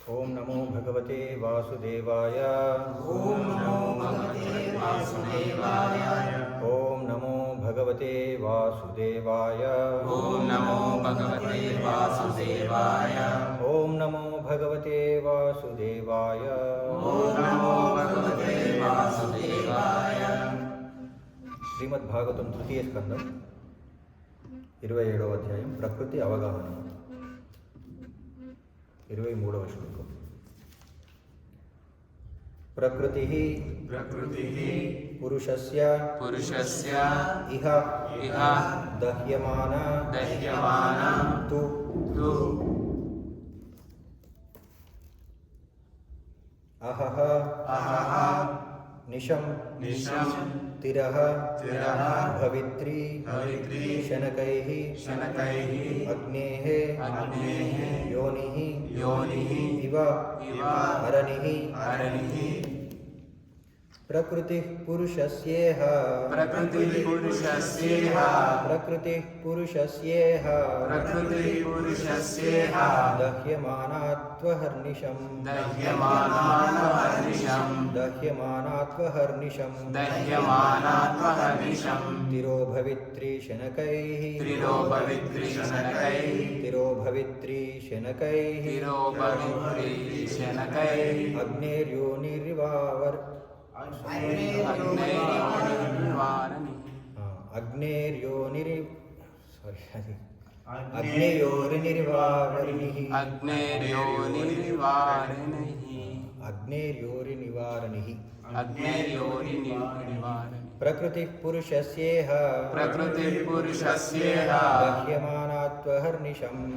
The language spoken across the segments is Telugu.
ओम नमो भगवते वासुदेवाय। ओम नमो भगवते वासुदेवाय। ओम नमो भगवते वासुदेवाय। ओम नमो भगवते वासुदेवाय। ओम नमो भगवते वासुदेवाय। ओम नमो भगवते वासुदेवाय। श्रीमद्भागवतं तृतीय स्कंदं 27వ అధ్యాయం ప్రకృతి అవగాహన 23వ శ్లోకం. ప్రకృతిః పురుషస్య ఇహ దహ్యమాన తు అహః నిశం తిరః భవిత్రీ శనకైః అగ్నేః యోనిః ఇవ అరణిః. ప్రకృతి పురుషస్యేహ దహ్యమానాత్వహర్నిశం తిరోభవిత్రీ శనకైః అగ్నేర్యోనివారణిః. ప్రకృతి పురుషస్యేహ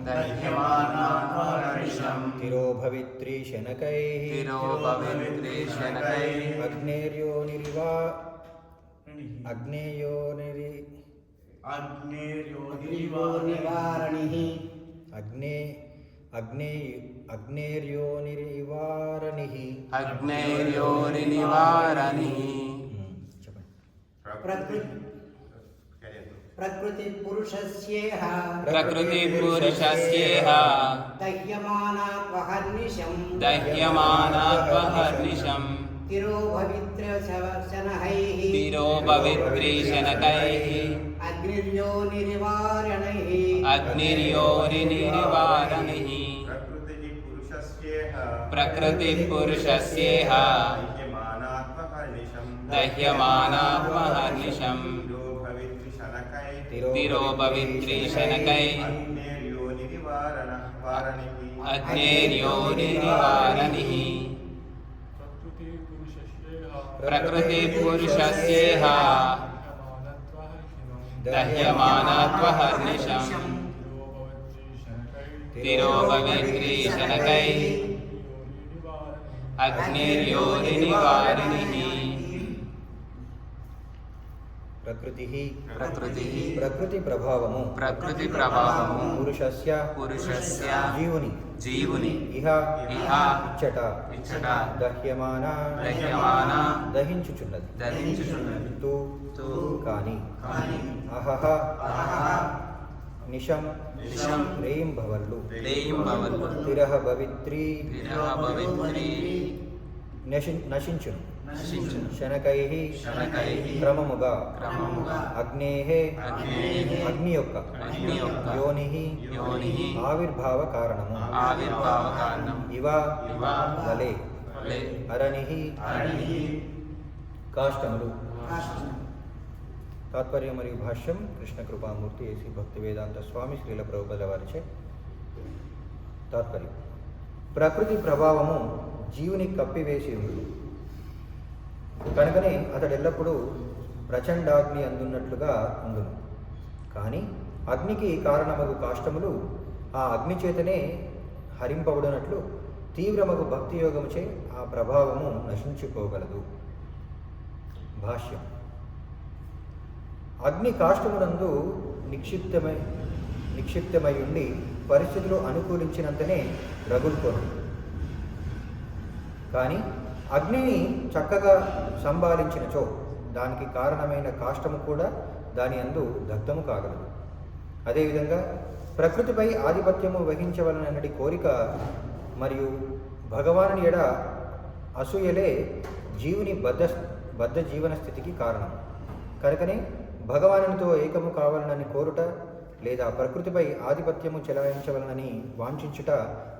దహ్యమానాత్వహర్నిశం తిరోభవిత్రీ శనకైః అగ్నేర్యోనివారణిః. ప్రకృతి పురుషస్యేహ దహ్యమానాత్వహర్నిశం తిరోభవిత్రీ శనకైః అగ్నిర్యోనివారణైః. ప్రకృతి పురుషస్యేహ దహ్యమానాత్వహర్నిశం తిరోభవిత్రీ శనకైః అగ్నిర్యోనివారణిః. ప్రకృతి పురుషస్యేహ దహ్యమానాత్వహర్నిశం తిరోభవిత్రీ శనకైః అగ్నిర్యోనివారణిః. ప్రకృతి ప్రభావము పురుషస్య జీవుని ఇహ ఇచ్చట దహ్యమాన దహించుచున్నది తు కాని అహః నిశం రేయింభవళ్ళు తిరః భవిత్రీ నశించును శనకైః క్రమముగా అగ్నేః అగ్ని యొక్క యోనిః ఆవిర్భావ కారణము ఇవ వలె అరణిః కాష్టములు. తాత్పర్యం మరియు భాష్యం కృష్ణ కృపామూర్తి ఏసీ భక్తి వేదాంత స్వామి శ్రీల ప్రభుపాదుల వారిచే. తాత్పర్యం: ప్రకృతి ప్రభావము జీవుని కప్పివేసి ఉంది కనుకనే అతడు ఎల్లప్పుడూ ప్రచండాగ్ని అందున్నట్లుగా ఉండును. కానీ అగ్నికి కారణమగు కాష్టములు ఆ అగ్ని చేతనే హరింపబడినట్లు తీవ్రమగు భక్తి యోగముచే ఆ ప్రభావము నశించుకోగలదు. భాష్యం: అగ్ని కాష్టమునందు నిక్షిప్తమై ఉండి పరిస్థితులు అనుకూలించినంతనే రగులుకోను. కానీ అగ్నిని చక్కగా సంభాళించినచో దానికి కారణమైన కాష్టము కూడా దాని యందు దగ్ధము కాగలదు. అదేవిధంగా ప్రకృతిపై ఆధిపత్యము వహించవలనటి కోరిక మరియు భగవానుని ఎడ అసూయలే జీవుని బద్ధ జీవన స్థితికి కారణం. కనుకనే భగవానునితో ఏకము కావాలనని కోరుట లేదా ప్రకృతిపై ఆధిపత్యము చెలాయించవలనని వాంఛించుట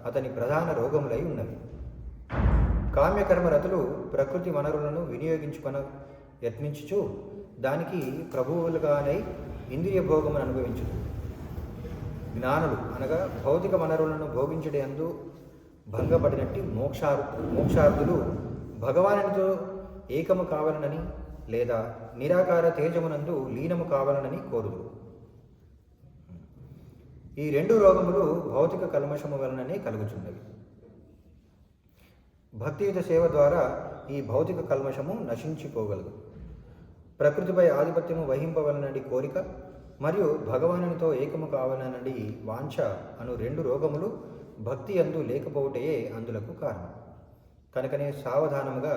అతని ప్రధాన రోగములై ఉన్నవి. కామ్యకర్మరతులు ప్రకృతి వనరులను వినియోగించుకొన యత్నించుచు దానికి ప్రభువులుగానై ఇంద్రియ భోగమును అనుభవించుదు. జ్ఞానులు అనగా భౌతిక వనరులను భోగించడందు భంగపడినట్టి మోక్షార్థులు భగవానునితో ఏకము కావాలనని లేదా నిరాకార తేజమునందు లీనము కావాలనని కోరుదు. ఈ రెండు రోగములు భౌతిక కల్మషము వలననే కలుగుచున్నవి. భక్తియుత సేవ ద్వారా ఈ భౌతిక కల్మషము నశించిపోగలదు. ప్రకృతిపై ఆధిపత్యము వహింపవలనడి కోరిక మరియు భగవానునితో ఏకము కావాలనడి వాంఛ అను రెండు రోగములు భక్తి అందు లేకపోవటయే అందులకు కారణం. కనుకనే సావధానముగా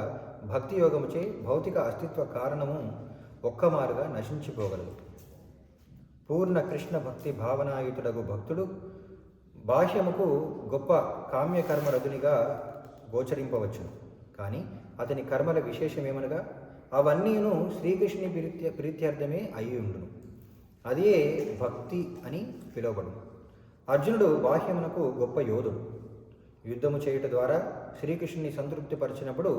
భక్తి యోగముచే భౌతిక అస్తిత్వ కారణము ఒక్కమారుగా నశించిపోగలదు. పూర్ణ కృష్ణ భక్తి భావనాయుతుడగు భక్తుడు బాహ్యముకు గొప్ప కామ్యకర్మరదునిగా గోచరింపవచ్చును. కానీ అతని కర్మల విశేషమేమనగా అవన్నీను శ్రీకృష్ణుని ప్రీత్యర్థమే అయి ఉండును. అదే భక్తి అని పిలువబడును. అర్జునుడు బాహ్యమునకు గొప్ప యోధుడు. యుద్ధము చేయుట ద్వారా శ్రీకృష్ణుని సంతృప్తిపరిచినప్పుడు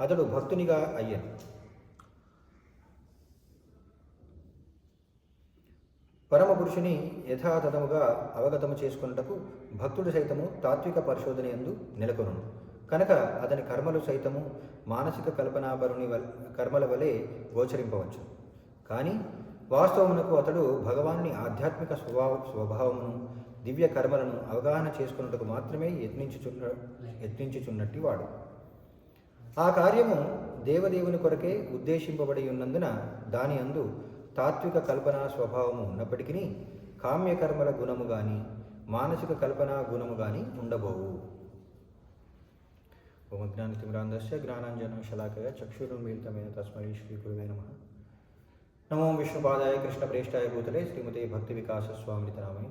అతడు భక్తునిగా అయ్యాను. పరమపురుషుని యథాతథముగా అవగతము చేసుకున్నటకు భక్తుడు సైతము తాత్విక పరిశోధన యందు నెలకొనును. కనుక అతని కర్మలు సైతము మానసిక కల్పనాపరుని కర్మల వలె గోచరింపవచ్చు. కానీ వాస్తవమునకు అతడు భగవాన్ని ఆధ్యాత్మిక స్వభావమును దివ్య కర్మలను అవగాహన చేసుకున్నట్టుకు మాత్రమే యత్నించుచున్నట్టి వాడు. ఆ కార్యము దేవదేవుని కొరకే ఉద్దేశింపబడి ఉన్నందున దాని అందు తాత్విక కల్పనా స్వభావము ఉన్నప్పటికీ కామ్యకర్మల గుణము గాని మానసిక కల్పనా గుణము గాని ఉండబోవు. ఓం అజ్ఞానతిమిరాంధస్య జ్ఞానాంజనం శలాకయ చక్షురున్మీలితమేన తస్మై శ్రీ గురువే నమః. నమో విష్ణుపాదాయ కృష్ణప్రేష్టాయ భూతలే శ్రీమతే భక్తి వికాస స్వామితి నామిని.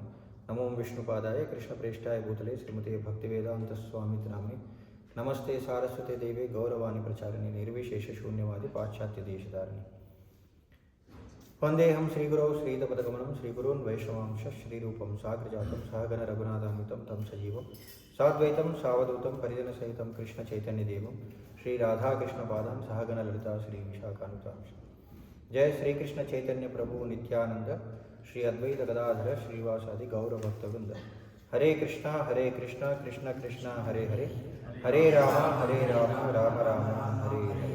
నమో విష్ణుపాదాయ కృష్ణప్రేష్టాయ భూతలే శ్రీమతే భక్తి వేదాంత స్వామితి నామిని. నమస్తే సారస్వతే దేవే గౌరవాణి ప్రచారిణి నిర్విశేష శూన్యవాది పాశ్చాత్య దేశధారిణి. వందేహం శ్రీగురౌ శ్రీతపదగమనం శ్రీగురోన్ వైష్ణవాంశ శ్రీరూపం సాగ్రజాతం సహగణ రఘునాథామితం తం సజీవం సాద్వైతం సావధూతం పరిజన సహితం కృష్ణ చైతన్యదేవం శ్రీ రాధాకృష్ణపాదాం సహగణ లలితా శ్రీ విశాఖానుతాంశ. జయ శ్రీకృష్ణ చైతన్య ప్రభు నిత్యానంద శ్రీ అద్వైత గదాధర శ్రీవాసాది గౌరభక్తవృంద. హరే కృష్ణ కృష్ణ కృష్ణ హరే హరే హరే రామ రామ రామ హరే హరే.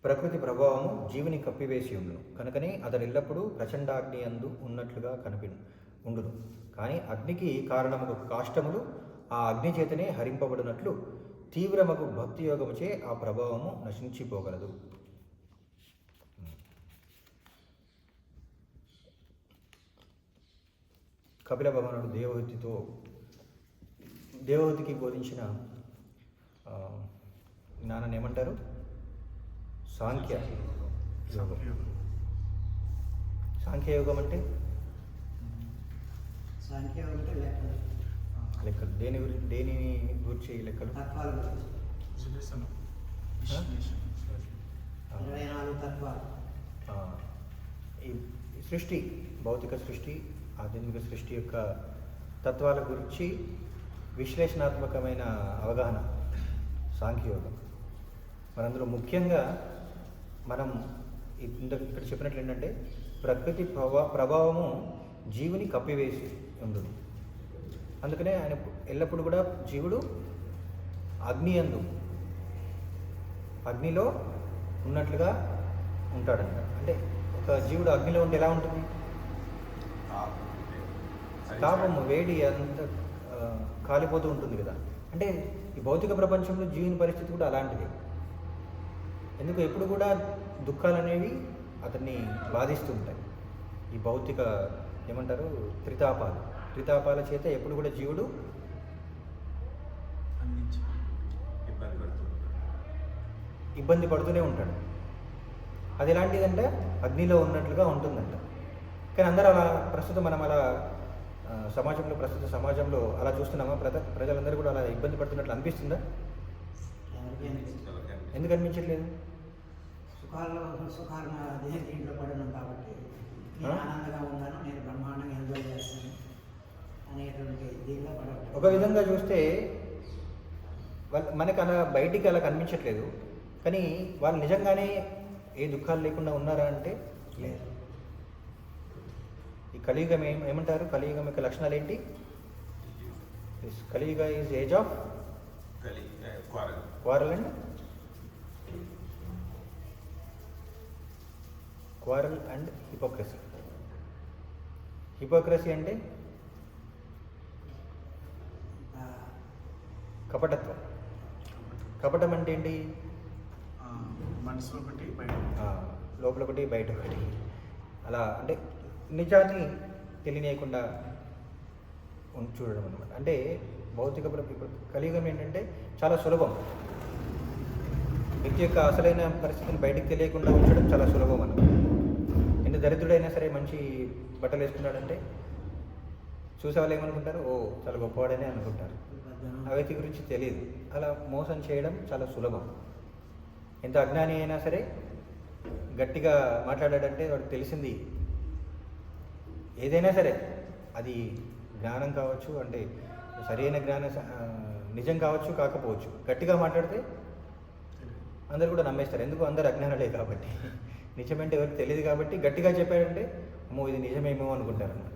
ప్రకృతి ప్రభావము జీవుని కప్పివేసి ఉండును. కనుకనే అతడు ఎల్లప్పుడూ ప్రచండాగ్ని అందు ఉన్నట్లుగా ఉండును. కానీ అగ్నికి కారణముకు కాష్టములు ఆ అగ్ని చేతనే హరింపబడినట్లు తీవ్రమగు భక్తి యోగముచే ఆ ప్రభావము నశించిపోగలదు. కపిల భగవానుడు దేవహూతికి బోధించిన జ్ఞానాన్ని ఏమంటారు? సాంఖ్య యోగం. సాంఖ్యయోగం అంటే లెక్కలు. దేని గురించి లెక్కలు? ఈ సృష్టి, భౌతిక సృష్టి, ఆధ్యాత్మిక సృష్టి యొక్క తత్వాల గురించి విశ్లేషణాత్మకమైన అవగాహన సాంఖ్యయోగం. మనందులో ముఖ్యంగా మనం ఇక్కడ చెప్పినట్లు ఏంటంటే ప్రకృతి ప్రభావము జీవుని కప్పివేసి ఉండును. అందుకనే ఆయన ఎల్లప్పుడూ కూడా జీవుడు అగ్నిలో ఉన్నట్లుగా ఉంటాడంట. అంటే ఒక జీవుడు అగ్నిలో ఉంటే ఎలా ఉంటుంది? తాపము, వేడి అంత కాలిపోతూ ఉంటుంది కదా. అంటే ఈ భౌతిక ప్రపంచంలో జీవుని పరిస్థితి కూడా అలాంటిది. ఎందుకు ఎప్పుడు కూడా దుఃఖాలు అనేవి అతన్ని బాధిస్తూ ఉంటాయి. ఈ భౌతిక ఏమంటారు త్రితాపాల చేత ఎప్పుడు కూడా జీవుడు ఇబ్బంది పడుతూనే ఉంటాడు. అది ఎలాంటిదంటే అగ్నిలో ఉన్నట్లుగా ఉంటుందంట. కానీ అందరూ అలా ప్రస్తుతం మనం అలా ప్రస్తుత సమాజంలో అలా చూస్తున్నామా? ప్రజలందరూ కూడా అలా ఇబ్బంది పడుతున్నట్లు అనిపిస్తుందా? ఎవరికి అనిపిస్తుంది? ఎందుకు అనిపించట్లేదు? సుఖాలు దీంట్లో పడినాం కాబట్టి నేను ఆనందంగా ఉన్నాను, నేను బ్రహ్మాండంగా ఎంజాయ్ చేస్తాను అనేటువంటి దీనిలో పడవచ్చు. ఒక విధంగా చూస్తే మనకు అలా బయటికి అలా కనిపించట్లేదు, కానీ వాళ్ళు నిజంగానే ఏ దుఃఖాలు లేకుండా ఉన్నారా అంటే లేదు. ఈ కలియుగం ఏమంటారు? కలియుగం యొక్క లక్షణాలు ఏంటి? కలియుగ is age of quarrel and hypocrisy. Hypocrisy అంటే కపటత్వం. కపటం అంటే ఏంటి? మనసులో ఒకటి బయట లోపల ఒకటి బయట ఒకటి, అలా అంటే నిజాన్ని తెలియనియకుండా చూడడం అనమాట. అంటే భౌతిక ఇప్పుడు కలియుగం ఏంటంటే చాలా సులభం. వ్యక్తి యొక్క అసలైన పరిస్థితిని బయటికి తెలియకుండా ఉంచడం చాలా సులభం అన్నమాట. ఎంత దరిద్రుడైనా సరే మంచి బట్టలు వేసుకున్నాడంటే చూసే వాళ్ళు ఏమనుకుంటారు? ఓ చాలా గొప్పవాడనే అనుకుంటారు. ఆ వ్యక్తి గురించి తెలియదు. అలా మోసం చేయడం చాలా సులభం. ఎంత అజ్ఞాని అయినా సరే గట్టిగా మాట్లాడాడంటే వాడికి తెలిసింది ఏదైనా సరే, అది జ్ఞానం కావచ్చు, అంటే సరైన నిజం కావచ్చు, కాకపోవచ్చు, గట్టిగా మాట్లాడితే అందరు కూడా నమ్మేస్తారు. ఎందుకు? అందరు అజ్ఞానులే కాబట్టి. నిజమంటే ఎవరికి తెలియదు కాబట్టి గట్టిగా చెప్పాడంటే అమ్మో ఇది నిజమేమో అనుకుంటారు అన్నమాట.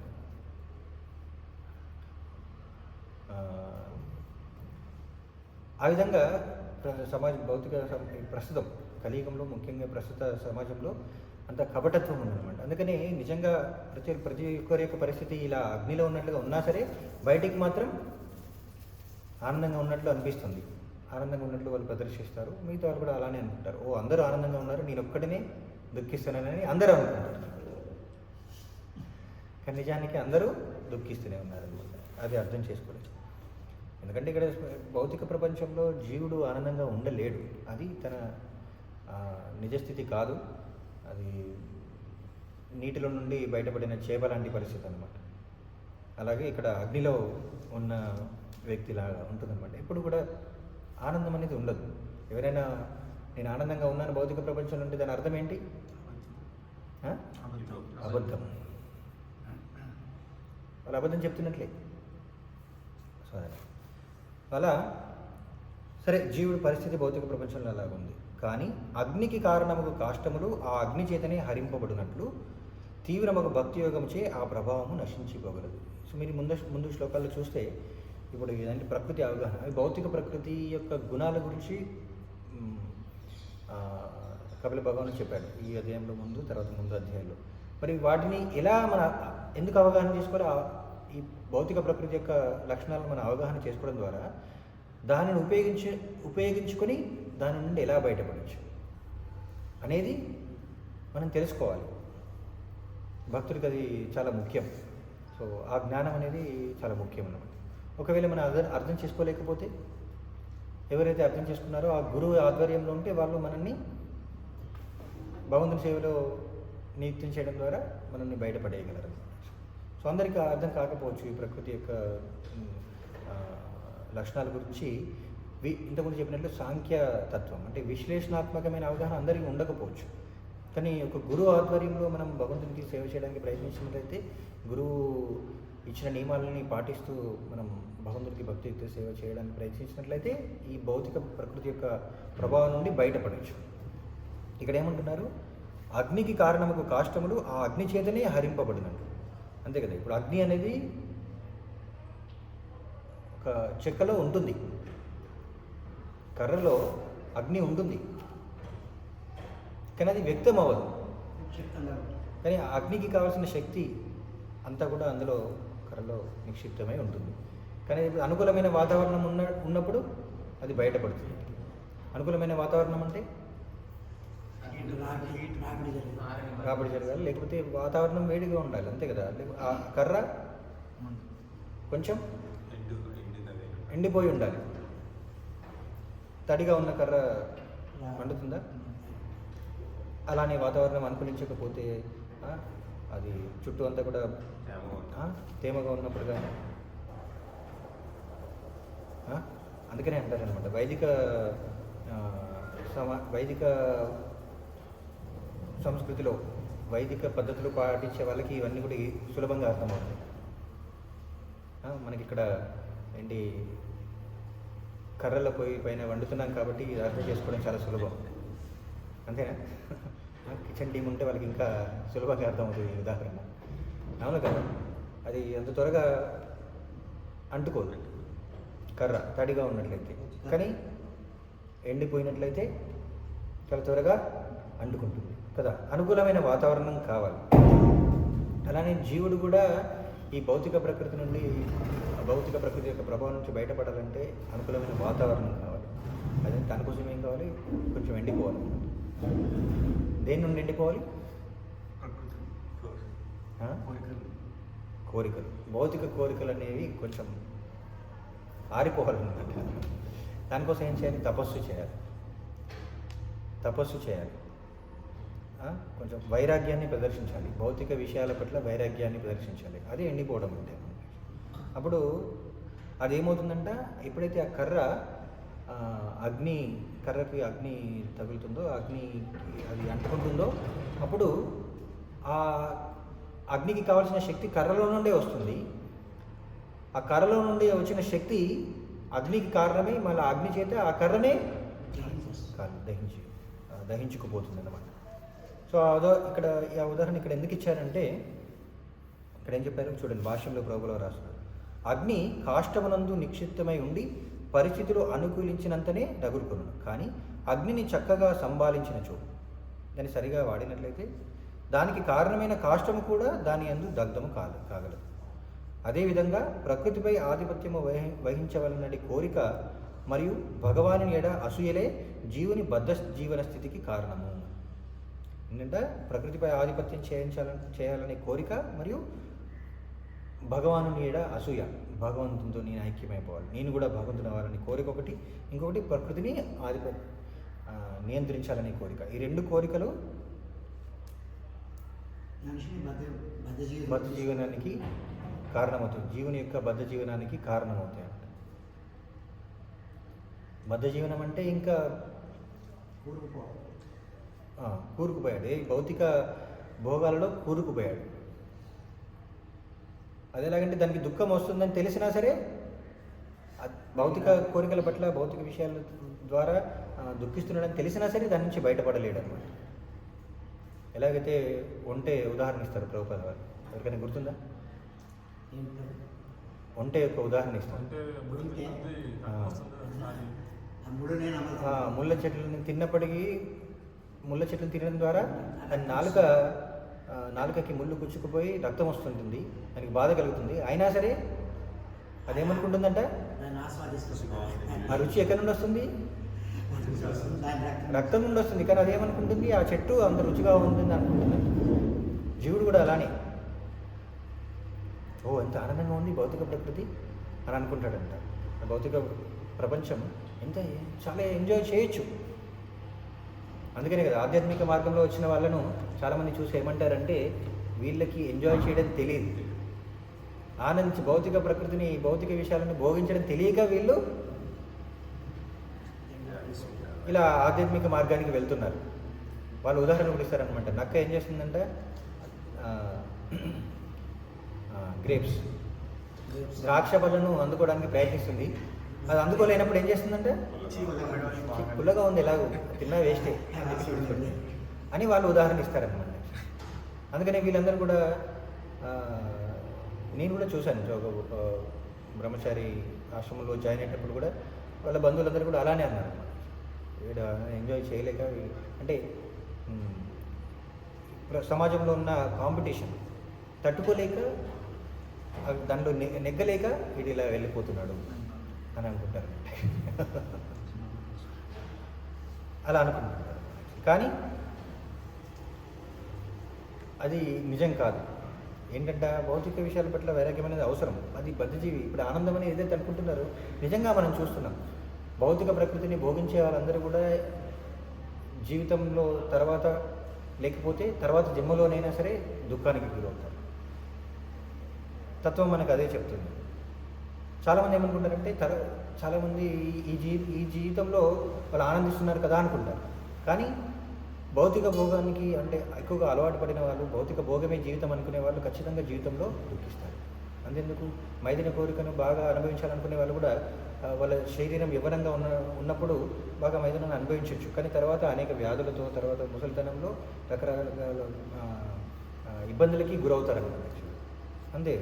ఆ విధంగా ప్రస్తుతం కలియుగంలో ముఖ్యంగా ప్రస్తుత సమాజంలో అంత కపటత్వం ఉందన్నమాట. అందుకని నిజంగా ప్రతి ఒక్కరి యొక్క పరిస్థితి ఇలా అగ్నిలో ఉన్నట్లుగా ఉన్నా సరే బయటికి మాత్రం ఆనందంగా ఉన్నట్లు అనిపిస్తుంది. ఆనందంగా ఉన్నట్లు వాళ్ళు ప్రదర్శిస్తారు. మిగతా వాళ్ళు కూడా అలానే అనుకుంటారు. ఓ అందరూ ఆనందంగా ఉన్నారు, నేను ఒక్కడినే దుఃఖిస్తున్నానని అందరూ అనుకుంటారు. కానీ నిజానికి అందరూ దుఃఖిస్తూనే ఉన్నారన్నమాట. అది అర్థం చేసుకోలేదు. ఎందుకంటే ఇక్కడ భౌతిక ప్రపంచంలో జీవుడు ఆనందంగా ఉండలేడు. అది తన నిజస్థితి కాదు. అది నీటిలో నుండి బయటపడిన చేప లాంటి పరిస్థితి అన్నమాట. అలాగే ఇక్కడ అగ్నిలో ఉన్న వ్యక్తిలాగా ఉంటుందన్నమాట. ఎప్పుడు కూడా ఆనందం అనేది ఉండదు. ఎవరైనా నేను ఆనందంగా ఉన్నాను భౌతిక ప్రపంచంలో ఉంటే దాని అర్థం ఏంటి? అబద్ధం. వాళ్ళు అబద్ధం చెప్తున్నట్లే. సరే, అలా సరే జీవుడి పరిస్థితి భౌతిక ప్రపంచంలో అలాగ ఉంది. కానీ అగ్నికి కారణముకు కాష్టములు ఆ అగ్ని చేతనే హరింపబడినట్లు తీవ్రమగు భక్తి యోగంచే ఆ ప్రభావము నశించిపోగలదు. సో మీరు ముందు శ్లోకాల్లో చూస్తే ఇప్పుడు ఇదంటే ప్రకృతి అవగాహన, భౌతిక ప్రకృతి యొక్క గుణాల గురించి కపిల భగవాన్ చెప్పాడు ఈ అధ్యాయంలో ముందు అధ్యాయంలో. మరి వాటిని ఎలా ఎందుకు అవగాహన చేసుకోవాలి? ఈ భౌతిక ప్రకృతి యొక్క లక్షణాలను మనం అవగాహన చేసుకోవడం ద్వారా దానిని ఉపయోగించుకొని దాని నుండి ఎలా బయటపడవచ్చు అనేది మనం తెలుసుకోవాలి. భక్తుడికి అది చాలా ముఖ్యం. సో ఆ జ్ఞానం అనేది చాలా ముఖ్యం అన్నమాట. ఒకవేళ మనం అర్థం చేసుకోలేకపోతే, ఎవరైతే అర్థం చేసుకున్నారో ఆ గురువు ఆధ్వర్యంలో ఉంటే వాళ్ళు మనల్ని భగవంతుని సేవలో నియుక్తం చేయడం ద్వారా మనల్ని బయటపడేయగలరు. సో అందరికీ అర్థం కాకపోవచ్చు ఈ ప్రకృతి యొక్క లక్షణాల గురించి. ఇంతకుముందు చెప్పినట్లు సాంఖ్యతత్వం అంటే విశ్లేషణాత్మకమైన అవగాహన అందరికీ ఉండకపోవచ్చు. కానీ ఒక గురువు ఆధ్వర్యంలో మనం భగవంతునికి సేవ చేయడానికి ప్రయత్నించినట్లయితే, గురువు ఇచ్చిన నియమాలని పాటిస్తూ మనం భగవంతుడికి భక్తియుక్త సేవ చేయడానికి ప్రయత్నించినట్లయితే ఈ భౌతిక ప్రకృతి యొక్క ప్రభావం నుండి బయటపడవచ్చు. ఇక్కడ ఏమంటున్నారు? అగ్నికి కారణముకు కాష్టములు ఆ అగ్ని చేతనే హరింపబడినట్టు. అంతే కదా. ఇప్పుడు అగ్ని అనేది ఒక చెక్కలో ఉంటుంది, కర్రలో అగ్ని ఉంటుంది, కానీ అది వ్యక్తం అవ్వదు. కానీ ఆ అగ్నికి కావాల్సిన శక్తి అంతా కూడా అందులో కర్రలో నిక్షిప్తమై ఉంటుంది. కానీ ఇప్పుడు అనుకూలమైన వాతావరణం ఉన్నప్పుడు అది బయటపడుతుంది. అనుకూలమైన వాతావరణం అంటే రాబడి జరగాలి, లేకపోతే వాతావరణం వేడిగా ఉండాలి. అంతే కదా. ఆ కర్ర కొంచెం ఎండిపోయి ఉండాలి. తడిగా ఉన్న కర్ర మండుతుందా? అలానే వాతావరణం అనుకూలించకపోతే అది చుట్టూ అంతా కూడా తేమగా ఉన్నప్పుడు కానీ అందుకనే అంటారనమాట వైదిక సంస్కృతిలో వైదిక పద్ధతులు పాటించే వాళ్ళకి ఇవన్నీ కూడా సులభంగా అర్థమవుతాయి. మనకి ఇక్కడ ఏంటి కర్రల పొయ్యి పైన వండుతున్నాం కాబట్టి ఇది అర్థం చేసుకోవడం చాలా సులభం, అంతేనా? కిచెన్ టీం ఉంటే వాళ్ళకి ఇంకా సులభంగా అర్థమవుతుంది ఈ ఉదాహరణ. అవును కదా, అది అంత త్వరగా అంటుకోదు కర్ర తడిగా ఉన్నట్లయితే, కానీ ఎండిపోయినట్లయితే చాలా త్వరగా అంటుకుంటుంది కదా. అనుకూలమైన వాతావరణం కావాలి. అలానే జీవుడు కూడా ఈ భౌతిక ప్రకృతి నుండి భౌతిక ప్రకృతి యొక్క ప్రభావం నుంచి బయటపడాలంటే అనుకూలమైన వాతావరణం కావాలి. అదే దానికోసం ఏం కావాలి? కొంచెం ఎండిపోవాలి. దేని నుండి ఎండిపోవాలి? కోరికలు. భౌతిక కోరికలు అనేవి కొంచెం ఆరిపోవాలన్నమాట. దానికోసం ఏం చేయాలి? తపస్సు చేయాలి. కొంచెం వైరాగ్యాన్ని ప్రదర్శించాలి. భౌతిక విషయాల పట్ల వైరాగ్యాన్ని ప్రదర్శించాలి. అది ఎండిపోవడం అంటే. అప్పుడు అదేమవుతుందంట, ఎప్పుడైతే ఆ కర్రకి అగ్ని తగులుతుందో, అగ్ని అది అంటుకుంటుందో, అప్పుడు ఆ అగ్నికి కావాల్సిన శక్తి కర్రలో నుండే వస్తుంది. ఆ కర్రలో నుండి వచ్చిన శక్తి అగ్నికి కారణమై మళ్ళీ అగ్ని చేత ఆ కర్రనే దహించుకుపోతుంది అన్నమాట. సో ఇక్కడ ఆ ఉదాహరణ ఇక్కడ ఎందుకు ఇచ్చారంటే, ఇక్కడ ఏం చెప్పారు చూడండి, భాష్యంలో ప్రభువులో రాస్తున్నారు. అగ్ని కాష్టమునందు నిక్షిప్తమై ఉండి పరిస్థితులు అనుకూలించినంతనే రగులుకొను, కానీ అగ్నిని చక్కగా సంభాళించినచో, దాన్ని సరిగా వాడినట్లయితే దానికి కారణమైన కాష్టము కూడా దాని యందు దగ్ధము కాగలదు. అదేవిధంగా ప్రకృతిపై ఆధిపత్యము వహించవలనటి కోరిక మరియు భగవాని ఎడ అసూయలే జీవుని బద్ధ జీవన స్థితికి కారణము. ఏంటంటే ప్రకృతిపై ఆధిపత్యం చేయాలనే కోరిక మరియు భగవాను ఎడ అసూయ, భగవంతునితో నేను ఐక్యమైపోవాలి, నేను కూడా భగవంతుని అవ్వాలని కోరిక ఒకటి, ఇంకొకటి ప్రకృతిని నియంత్రించాలనే కోరిక. ఈ రెండు కోరికలు బద్ధ జీవనానికి కారణమవుతుంది. జీవుని యొక్క బద్ధ జీవనానికి కారణమవుతాయి అన్నమాట. బద్ధ జీవనం అంటే ఇంకా కూరుకుపోయాడు, ఏ భౌతిక భోగాలలో కూరుకుపోయాడు. అదేలాగంటే దానికి దుఃఖం వస్తుందని తెలిసినా సరే భౌతిక కోరికల పట్ల భౌతిక విషయాల ద్వారా దుఃఖిస్తున్నాడని తెలిసినా సరే దాని నుంచి బయటపడలేడు అనమాట. ఎలాగైతే ఒంటె ఉదాహరణ ఇస్తారు ప్రభుపాద వారు, ఎవరికైనా గుర్తుందా? ఒంటె యొక్క ఉదాహరణ ఇస్తారు. ముళ్ళ చెట్లను తిన్నప్పటికీ, ముళ్ళ చెట్లను తినడం ద్వారా దాని నాలుకకి ముళ్ళు గుచ్చుకుపోయి రక్తం వస్తుంటుంది, దానికి బాధ కలుగుతుంది. అయినా సరే అదేమనుకుంటుందంట, ఆ రుచి ఎక్కడి నుండి వస్తుంది? రక్తం నుండి వస్తుంది. కానీ అదేమనుకుంటుంది, ఆ చెట్టు అంత రుచిగా ఉంటుంది అనుకుంటుంది. జీవుడు కూడా అలానే, ఎంత ఆనందంగా ఉంది భౌతిక ప్రకృతి అని అనుకుంటాడంట. భౌతిక ప్రపంచం చాలా ఎంజాయ్ చేయొచ్చు. అందుకనే కదా ఆధ్యాత్మిక మార్గంలో వచ్చిన వాళ్ళను చాలామంది చూసి ఏమంటారంటే, వీళ్ళకి ఎంజాయ్ చేయడం తెలియదు, ఆనందించి భౌతిక ప్రకృతిని భౌతిక విషయాలను భోగించడం తెలియక వీళ్ళు ఇలా ఆధ్యాత్మిక మార్గానికి వెళ్తున్నారు. వాళ్ళు ఉదాహరణ కూడా ఇస్తారనమాట. నక్క ఏం చేస్తుందంటే, గ్రేప్స్ ద్రాక్ష పళ్ళను అందుకోవడానికి ప్రయత్నిస్తుంది. అది అందుకోలేనప్పుడు ఏం చేస్తుందంటే, పుల్లగా ఉంది, ఎలాగో తిన్నా వేస్టే అని వాళ్ళు ఉదాహరణ ఇస్తారనమాట. అందుకనే వీళ్ళందరూ కూడా, నేను కూడా చూశాను ఒక బ్రహ్మచారి ఆశ్రమంలో జాయిన్ అయ్యేటప్పుడు కూడా వాళ్ళ బంధువులందరూ కూడా అలానే అన్నారు. వీడు ఎంజాయ్ చేయలేక, అంటే సమాజంలో ఉన్న కాంపిటీషన్ తట్టుకోలేక, దాంట్లో నెగ్గలేక వీడు ఇలా వెళ్ళిపోతున్నాడు అని అనుకుంటారు. అలా అనుకుంటున్నారు, కానీ అది నిజం కాదు. ఏంటంటే భౌతిక విషయాల పట్ల వైరాగ్యం అనేది అవసరం. అది బద్ధజీవి. ఇప్పుడు ఆనందం అనేది ఏదైతే అనుకుంటున్నారో నిజంగా మనం చూస్తున్నాం. భౌతిక ప్రకృతిని భోగించే వాళ్ళందరూ కూడా జీవితంలో తర్వాత లేకపోతే తర్వాత జన్మలోనైనా సరే దుఃఖానికి గురవుతారు. తత్వం మనకు అదే చెప్తుంది. చాలామంది ఏమనుకుంటారంటే చాలామంది ఈ జీవితంలో వాళ్ళు ఆనందిస్తున్నారు కదా అనుకుంటారు. కానీ భౌతిక భోగానికి అంటే ఎక్కువగా అలవాటు పడిన వాళ్ళు, భౌతిక భోగమే జీవితం అనుకునే వాళ్ళు ఖచ్చితంగా జీవితంలో దుఃఖిస్తారు. అంతెందుకు మైదిన కోరికను బాగా అనుభవించాలనుకునే వాళ్ళు కూడా వాళ్ళ శరీరం యవ్వనంగా ఉన్నప్పుడు బాగా మైదనాన్ని అనుభవించవచ్చు. కానీ తర్వాత అనేక వ్యాధులతో, తర్వాత ముసలితనంలో రకరకాల ఇబ్బందులకి గురవుతారన్నమాట. అంతే,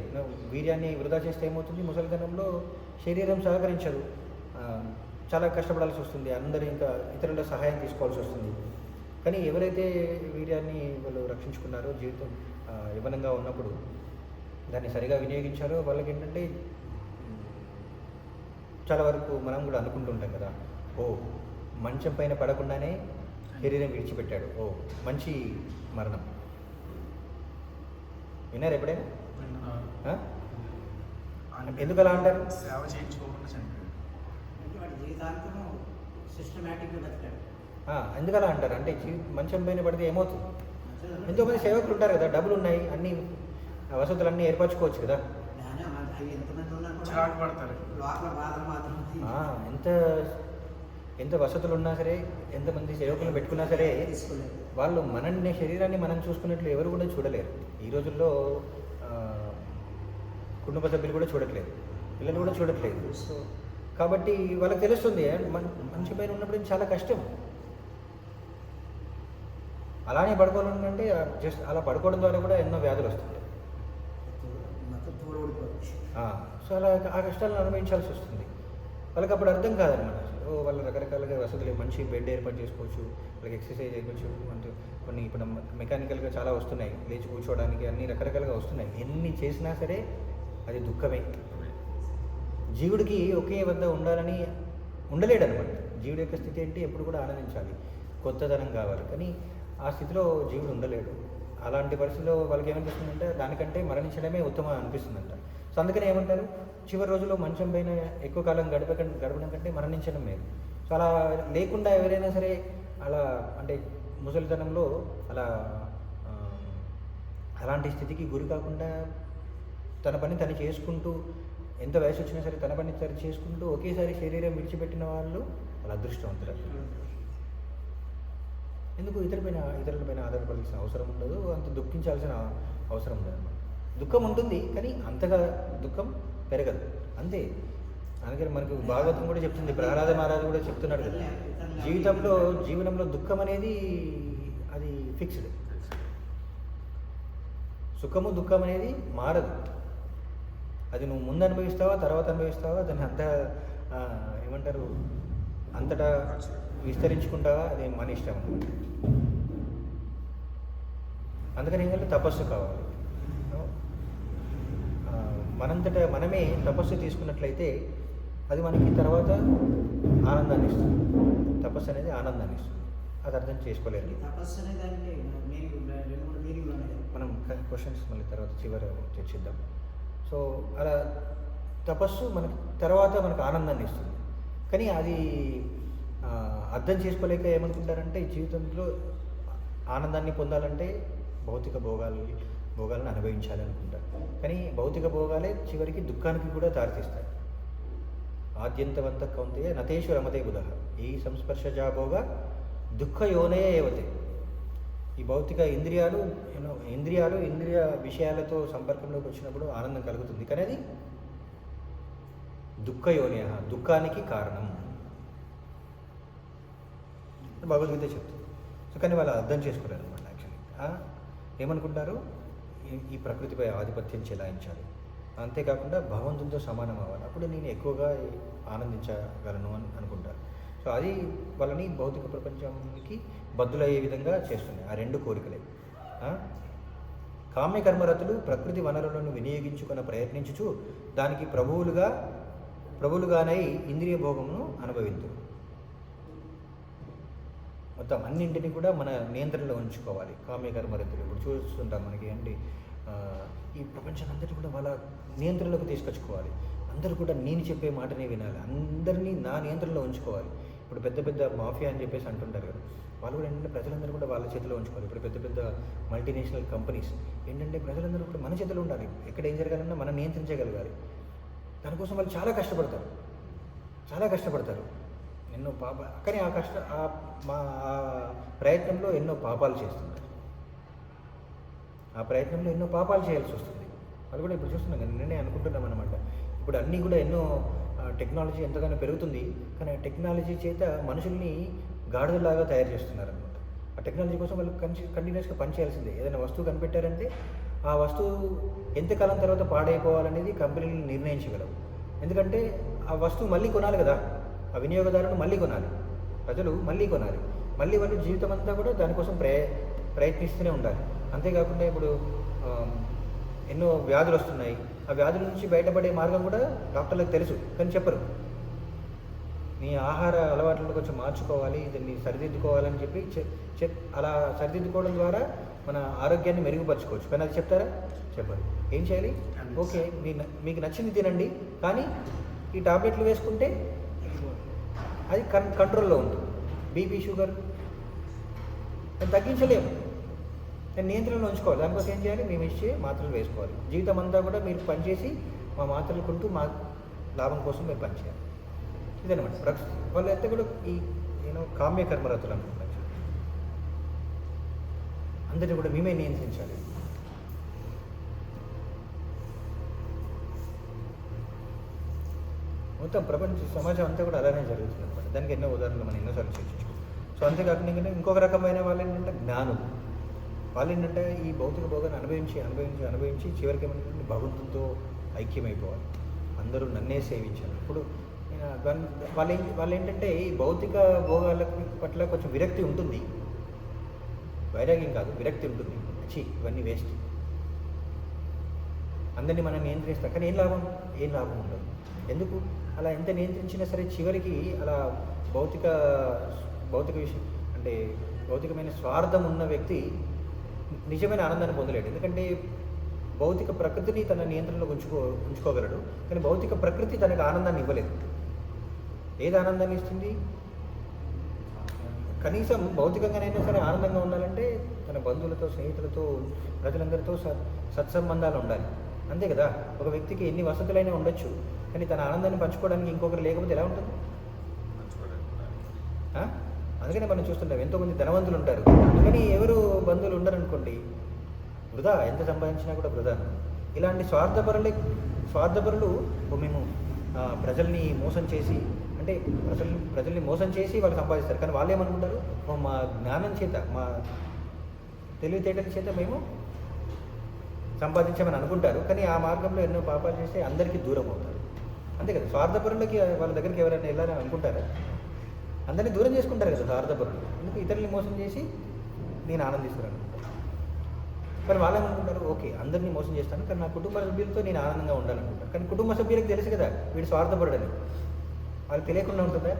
వీర్యాన్ని వృధా చేస్తే ఏమవుతుంది, ముసలితనంలో శరీరం సహకరించదు, చాలా కష్టపడాల్సి వస్తుంది, అందరూ ఇంకా ఇతరుల సహాయం తీసుకోవాల్సి వస్తుంది. కానీ ఎవరైతే వీర్యాన్ని వాళ్ళు రక్షించుకున్నారో, జీవితం యవ్వనంగా ఉన్నప్పుడు దాన్ని సరిగా వినియోగించారో వాళ్ళకి ఏంటంటే చాలా వరకు మనం కూడా అనుకుంటుంటాం కదా, ఓ మంచం పైన పడకుండానే శరీరం విడిచిపెట్టాడు, ఓ మంచి మరణం. విన్నారు ఎప్పుడైనా? ఎందుకు అలా అంటారు? సేవ చేయించుకోకుండా చనిపోయాడు. అంటే వాడి జీవితాంతం సిస్టమేటిక్గా బతికాడు. ఎందుకు అలా అంటారు అంటే మంచం పైన పడితే ఏమవుతుంది? ఎంతోమంది సేవకులు ఉంటారు కదా, డబ్బులు ఉన్నాయి, అన్ని వసతులన్నీ ఏర్పరచుకోవచ్చు కదా. ఎంతమంది ఉన్నారు చిరాకు పడతారు. లోపల బాధలు మాత్రం ఎంత వసతులు ఉన్నా సరే, ఎంతమంది సేవకులు పెట్టుకున్నా సరే, తీసుకోలేదు. వాళ్ళు మనల్ని, శరీరాన్ని మనం చూసుకున్నట్లు ఎవరు కూడా చూడలేరు. ఈ రోజుల్లో కుటుంబ సభ్యులు కూడా చూడట్లేదు, పిల్లలు కూడా చూడట్లేదు. సో కాబట్టి వాళ్ళకి తెలుస్తుంది మంచి పైన ఉన్నప్పుడు చాలా కష్టం. అలానే పడుకోవాలంటే జస్ట్ అలా పడుకోవడం ద్వారా కూడా ఎన్నో వ్యాధులు వస్తుంటాయి. సో అలా ఆ కష్టాలను అనుభవించాల్సి వస్తుంది. వాళ్ళకి అప్పుడు అర్థం కాదనమాట. వాళ్ళు రకరకాలుగా వసతులు, మంచి బెడ్ ఏర్పాటు చేసుకోవచ్చు, వాళ్ళకి ఎక్సర్సైజ్ చేయవచ్చు, అంటే కొన్ని ఇప్పుడు మెకానికల్గా చాలా వస్తున్నాయి, లేచి కూర్చోవడానికి అన్ని రకరకాలుగా వస్తున్నాయి. ఎన్ని చేసినా సరే అది దుఃఖమే. జీవుడికి ఒకే వద్ద ఉండాలని ఉండలేడు అనమాట. జీవుడి యొక్క స్థితి ఏంటి, ఎప్పుడు కూడా ఆనందించాలి, కొత్తదనం కావాలి. కానీ ఆ స్థితిలో జీవుడు ఉండలేడు. అలాంటి పరిస్థితిలో వాళ్ళకి ఏమనిపిస్తుందంటే దానికంటే మరణించడమే ఉత్తమం అనిపిస్తుందంట. సో అందుకనే ఏమంటారు, చివరి రోజుల్లో మంచం పైన ఎక్కువ కాలం గడపడం కంటే మరణించడం మేలు. సో అలా లేకుండా ఎవరైనా సరే అలా అంటే ముసలితనంలో అలాంటి స్థితికి గురి కాకుండా తన పని తను చేసుకుంటూ, ఎంత వయసు వచ్చినా సరే తన పని తను చేసుకుంటూ ఒకేసారి శరీరం విడిచిపెట్టిన వాళ్ళు వాళ్ళ అదృష్టవంతులు. ఎందుకు ఇతరులపైన ఆధారపడాల్సిన అవసరం ఉండదు, అంత దుఃఖించాల్సిన అవసరం ఉండదు అన్నమాట. దుఃఖం ఉంటుంది కానీ అంతగా దుఃఖం పెరగదు, అంతే. అందుకని మనకు భాగవతం కూడా చెప్తుంది, ప్రహ్లాద మహారాజు కూడా చెప్తున్నాడు కదా, జీవనంలో దుఃఖం అనేది అది ఫిక్స్డ్. సుఖము దుఃఖం అనేది మారదు. అది నువ్వు ముందు అనుభవిస్తావా తర్వాత అనుభవిస్తావా, దాన్ని ఏమంటారు అంతటా విస్తరించుకుంటావా, అది మన ఇష్టం. అందుకని ఏంటంటే తపస్సు కావాలి. మనంతటా మనమే తపస్సు తీసుకున్నట్లయితే అది మనకి తర్వాత ఆనందాన్ని ఇస్తుంది. తపస్సు అనేది ఆనందాన్ని ఇస్తుంది. అది అర్థం చేసుకోలేరు. తపస్సు అనేది అంటే మనం క్వశ్చన్స్ మళ్ళీ తర్వాత చివరి చర్చిద్దాం. సో అలా తపస్సు మనకి తర్వాత మనకు ఆనందాన్ని ఇస్తుంది. కానీ అది అర్థం చేసుకోలేక ఏమనుకుంటారంటే జీవితంలో ఆనందాన్ని పొందాలంటే భౌతిక భోగాలను అనుభవించాలి అనుకుంటారు. కానీ భౌతిక భోగాలే చివరికి దుఃఖానికి కూడా దారితీస్తాయి. ఆద్యంతవంత కౌంతేయ నతేషు రమతే బుధః ఈ సంస్పర్శజా భోగ దుఃఖయోనే ఏవతే. ఈ భౌతిక ఇంద్రియ విషయాలతో సంపర్కంలోకి వచ్చినప్పుడు ఆనందం కలుగుతుంది, కానీ అది దుఃఖయోనే, దుఃఖానికి కారణం భగవద్గీత చెప్తుంది. సో కానీ వాళ్ళు అర్థం చేసుకోలేరు అనమాట. యాక్చువల్లీ ఏమనుకుంటారు, ఈ ప్రకృతిపై ఆధిపత్యం చెలాయించాలి, అంతేకాకుండా భగవంతునితో సమానం అవ్వాలి, అప్పుడు నేను ఎక్కువగా ఆనందించగలను అని అనుకుంటారు. సో అది వాళ్ళని భౌతిక ప్రపంచానికి బద్దులయ్యే విధంగా చేస్తుంది ఆ రెండు కోరికలే. కామ్యకర్మరతులు ప్రకృతి వనరులను వినియోగించుకుని ప్రయత్నించుచు దానికి ప్రభువులుగానై ఇంద్రియ భోగమును అనుభవించు. మొత్తం అన్నింటినీ కూడా మన నియంత్రణలో ఉంచుకోవాలి కామ్యకర్మరతులు. ఇప్పుడు చూస్తుంటాం మనకి ఏంటి, ఈ ప్రపంచాన్ని అందరినీ కూడా వాళ్ళ నియంత్రణలోకి తీసుకొచ్చుకోవాలి. అందరూ కూడా నేను చెప్పే మాటనే వినాలి, అందరినీ నా నియంత్రణలో ఉంచుకోవాలి. ఇప్పుడు పెద్ద పెద్ద మాఫియా అని చెప్పేసి అంటుంటారు కదా, వాళ్ళు కూడా ఏంటంటే ప్రజలందరూ కూడా వాళ్ళ చేతిలో ఉంచుకోవాలి. ఇప్పుడు పెద్ద పెద్ద మల్టీనేషనల్ కంపెనీస్ ఏంటంటే ప్రజలందరూ కూడా మన చేతిలో ఉండాలి. ఎక్కడ ఏం జరగాలన్నా మనం నియంత్రించగలగాలి. దానికోసం వాళ్ళు చాలా కష్టపడతారు. ఎన్నో కానీ ఆ ప్రయత్నంలో ఎన్నో పాపాలు చేస్తుంటారు. ఆ ప్రయత్నంలో ఎన్నో పాపాలు చేయాల్సి వస్తుంది. అది కూడా ఇప్పుడు చూస్తున్నాం కదా, నిన్నే అనుకుంటున్నాం అనమాట. ఇప్పుడు అన్నీ కూడా ఎన్నో టెక్నాలజీ ఎంతగానో పెరుగుతుంది, కానీ ఆ టెక్నాలజీ చేత మనుషుల్ని గాడిదలాగా తయారు చేస్తున్నారు అనమాట. ఆ టెక్నాలజీ కోసం వాళ్ళు కంటిన్యూస్గా పనిచేయాల్సిందే. ఏదైనా వస్తువు కనిపెట్టారంటే ఆ వస్తువు ఎంతకాలం తర్వాత పాడైపోవాలనేది కంపెనీలు నిర్ణయించగలవు. ఎందుకంటే ఆ వస్తువు మళ్ళీ కొనాలి కదా, ఆ వినియోగదారులు మళ్ళీ కొనాలి, ప్రజలు మళ్ళీ కొనాలి, మళ్ళీ వాళ్ళు జీవితం అంతా కూడా దానికోసం ప్రయత్నిస్తూనే ఉండాలి. అంతేకాకుండా ఇప్పుడు ఎన్నో వ్యాధులు వస్తున్నాయి. ఆ వ్యాధుల నుంచి బయటపడే మార్గం కూడా డాక్టర్లకు తెలుసు, కానీ చెప్పరు. నీ ఆహార అలవాట్లను కొంచెం మార్చుకోవాలి, దీన్ని సరిదిద్దుకోవాలని చెప్పి అలా సరిదిద్దుకోవడం ద్వారా మన ఆరోగ్యాన్ని మెరుగుపరచుకోవచ్చు. కానీ అది చెప్తారా? చెప్పరు. ఏం చేయాలి? ఓకే, మీకు నచ్చింది తినండి, కానీ ఈ టాబ్లెట్లు వేసుకుంటే అది కంట్రోల్లో ఉంటుంది. బీపీ, షుగర్ నేను తగ్గించలేము, నేను నియంత్రణలో ఉంచుకోవాలి. దానికోసం ఏం చేయాలి? మేము ఇచ్చే మాత్రలు వేసుకోవాలి. జీవితం అంతా కూడా మీరు పనిచేసి మా మాత్రలు కొంటూ మా లాభం కోసం మీరు పనిచేయాలి. ఇదనమాట వాళ్ళు అయితే కూడా ఈ కామ్య కర్మరతులు అనుకుంటున్నారు. అందరినీ కూడా మేమే నియంత్రించాలి. మొత్తం ప్రపంచ సమాజం అంతా కూడా అలానే జరుగుతుంది అనమాట. దానికి ఎన్నో ఉదాహరణలు మనం ఎన్నోసార్లు చర్చించుకోవాలి. సో అంతేకాకుండా ఇంకొక రకమైన వాళ్ళు ఏంటంటే జ్ఞానులు. వాళ్ళు ఏంటంటే ఈ భౌతిక భోగాన్ని అనుభవించి చివరికి ఏమంటే భగవంతుడితో ఐక్యమైపోవాలి, అందరూ నన్నే సేవించాలి. ఇప్పుడు వాళ్ళు ఏంటంటే ఈ భౌతిక భోగాల పట్ల కొంచెం విరక్తి ఉంటుంది, వైరాగ్యం కాదు, విరక్తి ఉంటుంది. ఇవన్నీ వేస్ట్, అందరినీ మనం నియంత్రిస్తాం, కానీ ఏం లాభం ఉండదు. ఎందుకు? అలా ఎంత నియంత్రించినా సరే చివరికి అలా భౌతిక విషయం అంటే భౌతికమైన స్వార్థం ఉన్న వ్యక్తి నిజమైన ఆనందాన్ని పొందలేడు. ఎందుకంటే భౌతిక ప్రకృతిని తన నియంత్రణలో ఉంచుకోగలడు, కానీ భౌతిక ప్రకృతి తనకు ఆనందాన్ని ఇవ్వలేదు. ఏది ఆనందాన్ని ఇస్తుంది? కనీసం భౌతికంగానైనా సరే ఆనందంగా ఉండాలంటే తన బంధువులతో, స్నేహితులతో, ప్రజలందరితో సత్సంబంధాలు ఉండాలి. అంతే కదా. ఒక వ్యక్తికి ఎన్ని వసతులైనా ఉండొచ్చు, కానీ తన ఆనందాన్ని పంచుకోవడానికి ఇంకొకరు లేకపోతే ఎలా ఉంటుంది? అందుకనే మనం చూస్తుంటాం ఎంతోమంది ధనవంతులు ఉంటారు, కానీ ఎవరు బంధువులు ఉండరనుకోండి, వృధా. ఎంత సంపాదించినా కూడా వృధా. ఇలాంటి స్వార్థపరులు మేము ప్రజల్ని మోసం చేసి అంటే ప్రజల్ని మోసం చేసి వాళ్ళు సంపాదిస్తారు, కానీ వాళ్ళు ఏమనుకుంటారు? మా జ్ఞానం చేత, మా తెలివితేటల చేత మేము సంపాదించామని అనుకుంటారు, కానీ ఆ మార్గంలో ఎన్నో పాపాలు చేస్తే అందరికీ దూరం అవుతారు. అంతే కదా. స్వార్థపరులకి వాళ్ళ దగ్గరికి ఎవరైనా వెళ్ళాలని అనుకుంటారా? అందరినీ దూరం చేసుకుంటారు కదా స్వార్థపరులు. ఎందుకు? ఇతరుల్ని మోసం చేసి నేను ఆనందిస్తున్నాను అనుకుంటాను. కానీ వాళ్ళు ఏమనుకుంటారు? ఓకే, అందరినీ మోసం చేస్తాను, కానీ నా కుటుంబ సభ్యులతో నేను ఆనందంగా ఉండాలనుకుంటాను. కానీ కుటుంబ సభ్యులకు తెలుసు కదా వీడు స్వార్థపరుడని. వాళ్ళకి తెలియకుండా ఉంటుందా?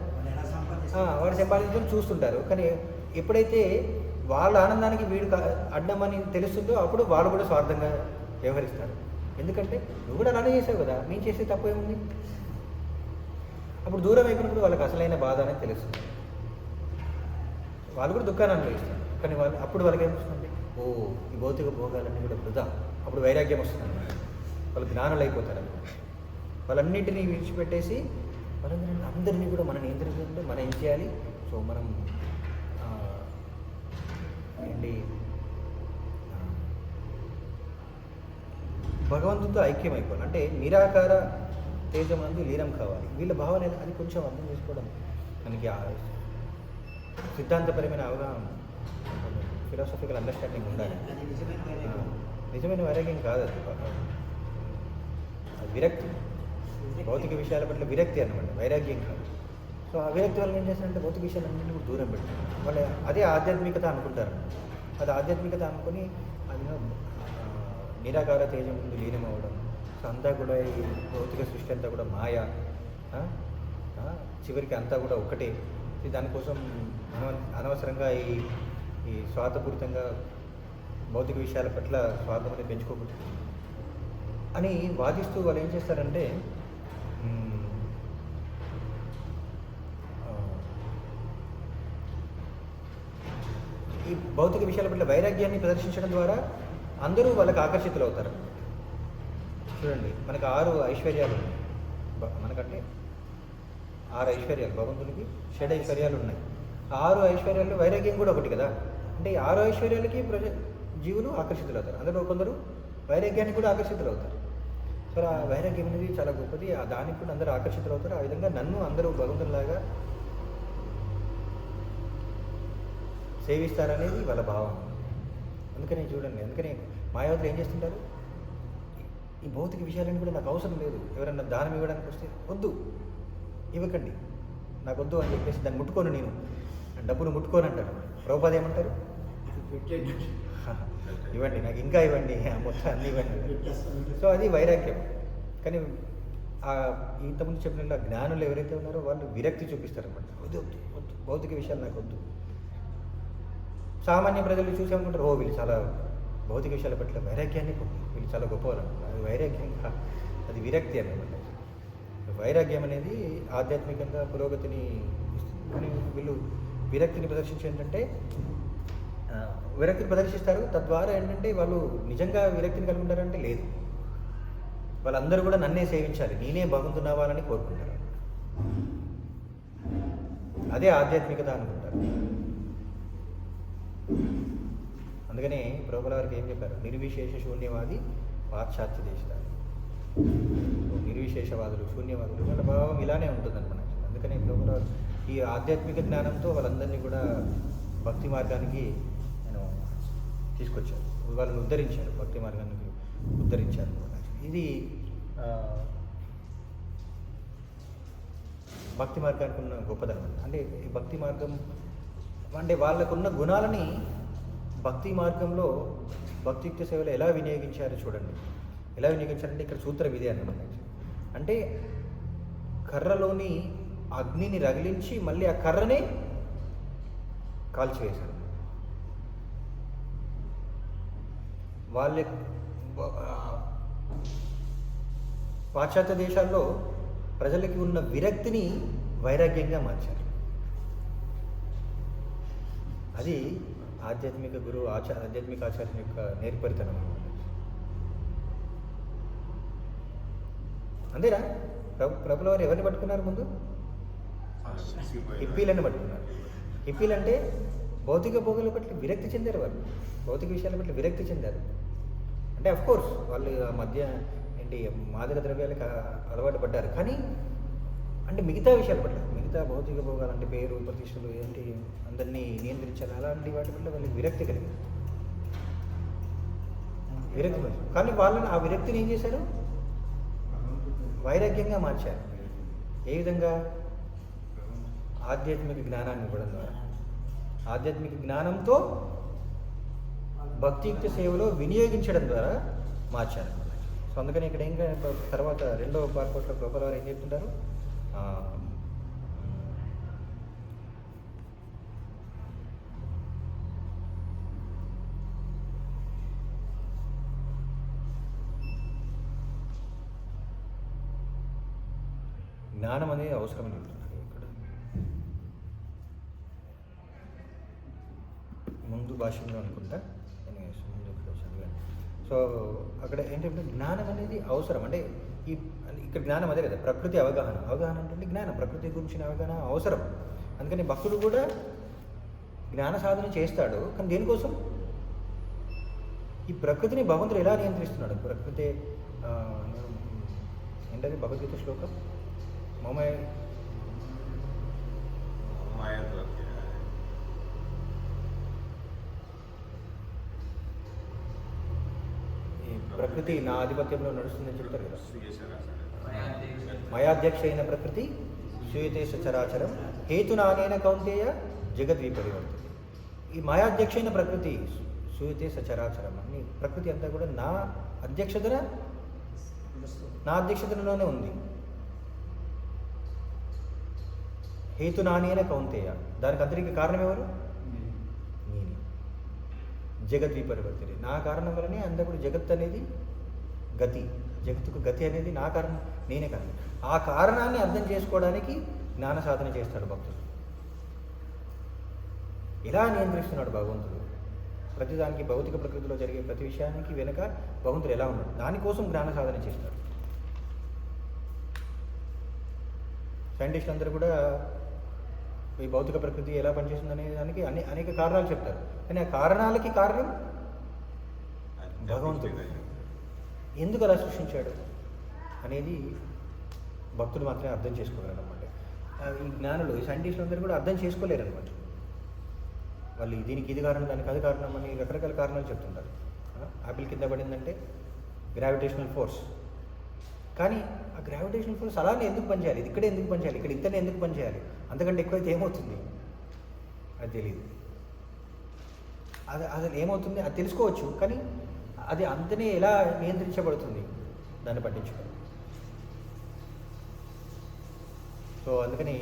వాడు సంపాదించుకొని చూస్తుంటారు, కానీ ఎప్పుడైతే వాళ్ళ ఆనందానికి వీడు అడ్డమని తెలుస్తుందో అప్పుడు వాళ్ళు కూడా స్వార్థంగా వ్యవహరిస్తారు. ఎందుకంటే నువ్వు కూడా అలానే చేసావు కదా, నేను చేసే తప్పు ఏముంది? అప్పుడు దూరం అయిపోయినప్పుడు వాళ్ళకి అసలైన బాధ అనేది తెలుస్తుంది. వాళ్ళు కూడా దుఃఖాన్ని అనుభవిస్తారు, కానీ అప్పుడు వాళ్ళకి ఏమొస్తుంది? ఓ, ఈ భౌతిక భోగాలన్నీ కూడా వృధా. అప్పుడు వైరాగ్యం వస్తుంది, వాళ్ళు జ్ఞానులు అయిపోతారు. వాళ్ళన్నింటినీ విడిచిపెట్టేసి అందరినీ కూడా మనం నియంత్రించాలంటే మనం ఏం చేయాలి? సో మనం ఏంటి భగవంతుడితో ఐక్యం అయిపోవాలి. అంటే నిరాకార తేజమందు లీనం కావాలి. వీళ్ళ భావన అది కొంచెం అర్థం చేసుకోవడం మనకి సిద్ధాంతపరమైన అవగాహన, ఫిలాసఫికల్ అండర్స్టాండింగ్ ఉండాలి. నిజమైన వైరాగ్యం కాదు అది విరక్తి. భౌతిక విషయాల పట్ల విరక్తి అన్నమాట, వైరాగ్యం కాదు. సో ఆ విరక్తి వల్ల ఏం చేస్తారంటే భౌతిక విషయాలన్నింటినీ కూడా దూరం పెడతారు. వాళ్ళు అదే ఆధ్యాత్మికత అనుకుంటారు. అది ఆధ్యాత్మికత అనుకుని అది నిరాకార తేజం ముందు లీనం అవ్వడం. సో అంతా కూడా ఈ భౌతిక సృష్టి అంతా కూడా మాయ, చివరికి అంతా కూడా ఒక్కటే. దానికోసం అనవసరంగా ఈ స్వార్థపూరితంగా భౌతిక విషయాల పట్ల స్వార్థం అనేది పెంచుకోకూడదు అని వాదిస్తూ వాళ్ళు ఏం చేస్తారంటే భౌతిక విషయాల పట్ల వైరాగ్యాన్ని ప్రదర్శించడం ద్వారా అందరూ వాళ్ళకి ఆకర్షితులు అవుతారు. చూడండి, మనకు 6 ఐశ్వర్యాలు ఉన్నాయి. మనకంటే 6 ఐశ్వర్యాలు, భగవంతునికి 7 ఐశ్వర్యాలు ఉన్నాయి. ఆ 6 ఐశ్వర్యాల్లో వైరాగ్యం కూడా ఒకటి కదా. అంటే ఈ 6 ఐశ్వర్యాలకి జీవులు ఆకర్షితులు అవుతారు. అందులో కొందరు వైరాగ్యానికి కూడా ఆకర్షితులు అవుతారు. సో ఆ వైరాగ్యం అనేది చాలా గొప్పది. ఆ దానికి కూడా అందరూ ఆకర్షితులు అవుతారు. ఆ విధంగా నన్ను అందరూ భగవంతునిలాగా సేవిస్తారనేది వాళ్ళ భావం. అందుకని చూడండి, అందుకని మాయావతులు ఏం చేస్తుంటారు, ఈ భౌతిక విషయాలని కూడా నాకు అవసరం లేదు, ఎవరన్నా దానం ఇవ్వడానికి వస్తే వద్దు, ఇవ్వకండి, నాకు వద్దు అని చెప్పేసి దాన్ని ముట్టుకోను, నేను డబ్బును ముట్టుకోను అంటారు. ప్రభుపాద ఏమంటారు, ఇవ్వండి, నాకు ఇంకా ఇవ్వండి, మొత్తం అన్నీ ఇవ్వండి. సో అది వైరాగ్యం. కానీ ఇంతకుముందు చెప్పిన జ్ఞానులు ఎవరైతే ఉన్నారో వాళ్ళు విరక్తి చూపిస్తారనమాట. వద్దు వద్దు వద్దు, భౌతిక విషయాలు నాకు వద్దు. సామాన్య ప్రజలు చూసామనుకుంటారు, ఓ వీళ్ళు చాలా భౌతిక విషయాల పట్ల వైరాగ్యాన్ని పొంది, వీళ్ళు చాలా గొప్పవాళ్ళు. అది వైరాగ్యం, అది విరక్తి అన్నమాట. వైరాగ్యం అనేది ఆధ్యాత్మికంగా పురోగతిని ఇస్తుంది. కానీ వీళ్ళు విరక్తిని ప్రదర్శించి ఏంటంటే విరక్తిని ప్రదర్శిస్తారు. తద్వారా ఏంటంటే వాళ్ళు నిజంగా విరక్తిని కలిగి ఉంటారంటే లేదు, వాళ్ళందరూ కూడా నన్నే సేవించాలి, నేనే భగవంతునవ్వాలని కోరుకుంటారు. అదే ఆధ్యాత్మికత అనుకుంటారు. అందుకనే ప్రభువుల వారికి ఏం చెప్పారు, నిర్విశేష శూన్యవాది పాశ్చాత్య దేశాలు. నిర్విశేషవాదులు, శూన్యవాదులు, వాళ్ళ భావం ఇలానే ఉంటుందన్నమాట. అందుకనే ప్రభువుల వారు ఈ ఆధ్యాత్మిక జ్ఞానంతో వాళ్ళందరినీ కూడా భక్తి మార్గానికి నేను తీసుకొచ్చారు, వాళ్ళని ఉద్ధరించారు, భక్తి మార్గానికి ఉద్ధరించారు. ఇది భక్తి మార్గానికి ఉన్న గొప్పదనం. అంటే ఈ భక్తి మార్గం అంటే వాళ్ళకున్న గుణాలని భక్తి మార్గంలో భక్తియుక్త సేవలో ఎలా వినియోగించారో చూడండి. ఎలా వినియోగించారంటే ఇక్కడ సూత్రం ఇదే అన్నమాట. అంటే కర్రలోని అగ్నిని రగిలించి మళ్ళీ ఆ కర్రనే కాల్చివేశారు. వాళ్ళ పాశ్చాత్య దేశాల్లో ప్రజలకి ఉన్న విరక్తిని వైరాగ్యంగా మార్చారు. అది ఆధ్యాత్మిక గురువు ఆధ్యాత్మిక ఆచార్యం యొక్క నేర్పరితనం అన్నమాట. అంతేనా? ప్రభుల వారు ఎవరిని పట్టుకున్నారు ముందు? హిప్పీలను పట్టుకున్నారు. హిప్పీలు అంటే భౌతిక భోగుల పట్ల విరక్తి చెందారు. వాళ్ళు భౌతిక విషయాల పట్ల విరక్తి చెందారు. అంటే అఫ్కోర్స్ వాళ్ళు ఆ మధ్య ఏంటి మాదక ద్రవ్యాలకు అలవాటు పడ్డారు. కానీ అంటే మిగతా విషయాల పట్ల, మిగతా భౌతిక భోగాలు అంటే పేరు ప్రతిష్టలు ఏంటి అందరినీ నియంత్రించాలి, అలాంటి వాటి పట్ల వాళ్ళకి విరక్తి కలిగింది. విరక్తి కలిగింది. కానీ వాళ్ళని ఆ విరక్తిని ఏం చేశారు? వైరాగ్యంగా మార్చారు. ఏ విధంగా? ఆధ్యాత్మిక జ్ఞానాన్ని ఇవ్వడం ద్వారా, ఆధ్యాత్మిక జ్ఞానంతో భక్తియుక్త సేవలో వినియోగించడం ద్వారా మార్చారు. సో అందుకని ఇక్కడ ఇంకా తర్వాత 2వ బార్కోట్లో ప్రభుల వారు ఏం చెప్తుంటారు, జ్ఞానం అనేది అవసరం చెప్తున్నారు. ఇక్కడ ముందు భాషలో అనుకుంటా, ముందు చదివాను. సో అక్కడ ఏంటంటే జ్ఞానం అనేది అవసరం. అంటే ఇక్కడ జ్ఞానం అదే కదా, ప్రకృతి అవగాహన. అవగాహన అంటే జ్ఞానం, ప్రకృతి గురించిన అవగాహన అవసరం. అందుకని భక్తుడు కూడా జ్ఞాన సాధన చేస్తాడు. కానీ దేనికోసం? ఈ ప్రకృతిని భగవంతుడు ఎలా నియంత్రిస్తున్నాడు? ప్రకృతి ఏంటది భగవద్గీత శ్లోకం? ఈ ప్రకృతి నా ఆధిపత్యంలో నడుస్తుందని చెప్తారు కదా. మయాధ్యక్ష అయిన ప్రకృతి శ్రూయతే సచరాచరం హేతునానేన కౌంతేయ జగద్విపరివర్తతే. ఈ మాయాధ్యక్ష అయిన ప్రకృతి శ్రూయతే సచరాచరం అని ప్రకృతి అంతా కూడా నా అధ్యక్షతలోనే ఉంది. హేతునానేన కౌంతేయ, దానికి అంతరిక కారణం ఎవరు? నేనే. జగద్విపరివర్తతే, నా కారణం వల్లనే అంతా కూడా జగత్ అనేది గతి, జగత్తుకు గతి అనేది నా కారణం, నేనే కారణం. ఆ కారణాన్ని అర్థం చేసుకోవడానికి జ్ఞాన సాధన చేస్తాడు భక్తుడు. ఎలా నియంత్రిస్తున్నాడు భగవంతుడు? ప్రతిదానికి భౌతిక ప్రకృతిలో జరిగే ప్రతి విషయానికి వెనుక భగవంతుడు ఎలా ఉన్నాడు, దానికోసం జ్ఞాన సాధన చేస్తారు. సైంటిస్టులు అందరూ కూడా ఈ భౌతిక ప్రకృతి ఎలా పనిచేస్తుంది అనే దానికి అనేక కారణాలు చెప్తారు. కానీ ఆ కారణాలకి కారణం భగవంతుడు. ఎందుకు అలా సృష్టించాడు అనేది భక్తులు మాత్రమే అర్థం చేసుకోగలరు అనమాట. ఈ జ్ఞానులు, ఈ సైంటిస్టులు అందరూ కూడా అర్థం చేసుకోలేరు అనమాట. వాళ్ళు దీనికి ఇది కారణం, దానికి అది కారణం అని రకరకాల కారణాలు చెప్తుంటారు. ఆపిల్ కింద పడిందంటే గ్రావిటేషనల్ ఫోర్స్, కానీ ఆ గ్రావిటేషనల్ ఫోర్స్ అలానే ఎందుకు పనిచేయాలి, ఇది ఇక్కడే ఎందుకు పనిచేయాలి, ఇక్కడ ఇంతనే ఎందుకు పనిచేయాలి, అంతకంటే ఎక్కువైతే ఏమవుతుంది అది తెలియదు. అది ఏమవుతుంది అది తెలుసుకోవచ్చు, కానీ అది అంతనే ఎలా నియంత్రించబడుతుంది దాన్ని పట్టించుకోవాలి. సో అందుకని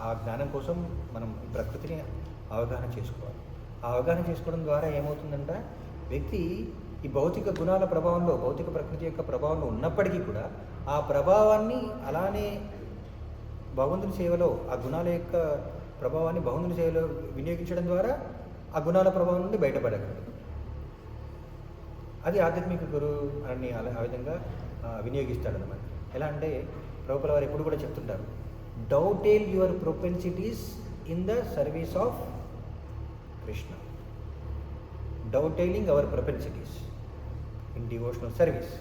ఆ జ్ఞానం కోసం మనం ఈ ప్రకృతిని అవగాహన చేసుకోవాలి. ఆ అవగాహన చేసుకోవడం ద్వారా ఏమవుతుందంటే వ్యక్తి ఈ భౌతిక గుణాల ప్రభావంలో, భౌతిక ప్రకృతి యొక్క ప్రభావంలో ఉన్నప్పటికీ కూడా ఆ ప్రభావాన్ని అలానే భగవంతుని సేవలో, ఆ గుణాల యొక్క ప్రభావాన్ని భగవంతుని సేవలో వినియోగించడం ద్వారా ఆ గుణాల ప్రభావం నుండి బయటపడగలడు. అది ఆధ్యాత్మిక గురువు అని ఆ విధంగా వినియోగిస్తాడనమాట. ఎలా అంటే ప్రభుపాల వారు ఎప్పుడు కూడా చెప్తుంటారు, dovetail your propensities in the service of Krishna. Dovetailing our propensities in devotional service